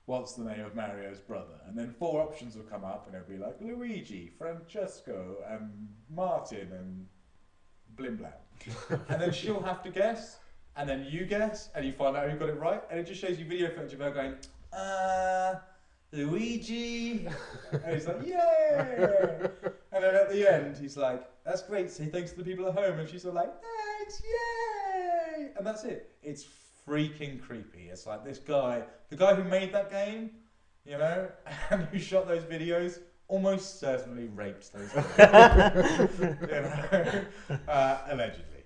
what's the name of Mario's brother? And then 4 options will come up, and it'll be like Luigi, Francesco, and Martin, and Blim Blam. And then she'll have to guess, and then you guess, and you find out who got it right, and it just shows you video footage of her going, Luigi, and he's like, yay! And then at the end, he's like, that's great, say thanks to the people at home, and she's all like, thanks, yay! And that's it. It's freaking creepy. It's like this guy, the guy who made that game, you know, and who shot those videos almost certainly raped those kids. You know, allegedly.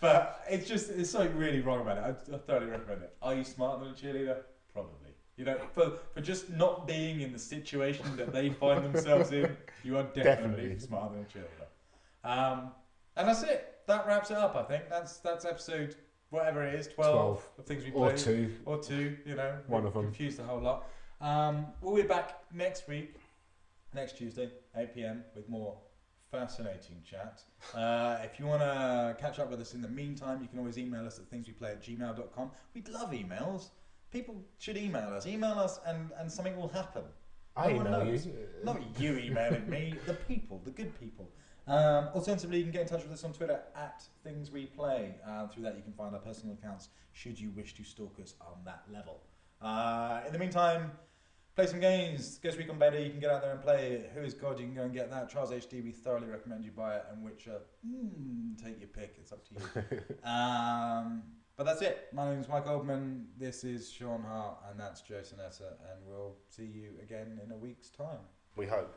But it's something really wrong about it. I thoroughly recommend it. Are you smarter than a cheerleader? Probably. You know, for just not being in the situation that they find themselves in, you are definitely smarter than a cheerleader. And that's it. That wraps it up, I think. That's episode, whatever it is, 12 of things we played. Or two, you know. One of them. Confused a whole lot. We'll be back next week, next Tuesday, 8 p.m, with more fascinating chat. If you want to catch up with us in the meantime, you can always email us at thingsweplay@gmail.com. We'd love emails. People should email us. Email us and something will happen. I email you. Not you emailing me, the people, the good people. Alternatively, you can get in touch with us on Twitter at thingsweplay. Through that you can find our personal accounts should you wish to stalk us on that level. In the meantime, play some games. Ghost Recon Beta, you can get out there and play it. Who is God? You can go and get that. Trials HD, we thoroughly recommend you buy it. And Witcher, take your pick. It's up to you. But that's it. My name is Mike Oldman. This is Shaun Hart, and that's Joe Tannetta. And we'll see you again in a week's time. We hope.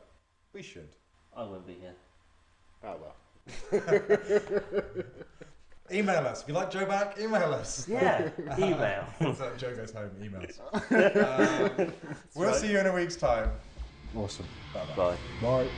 We should. I won't be here. Oh well. Email us. If you like Joe back, email us. Yeah, email. So Joe goes home, emails. We'll see you in a week's time. Awesome. Bye-bye. Bye. Bye.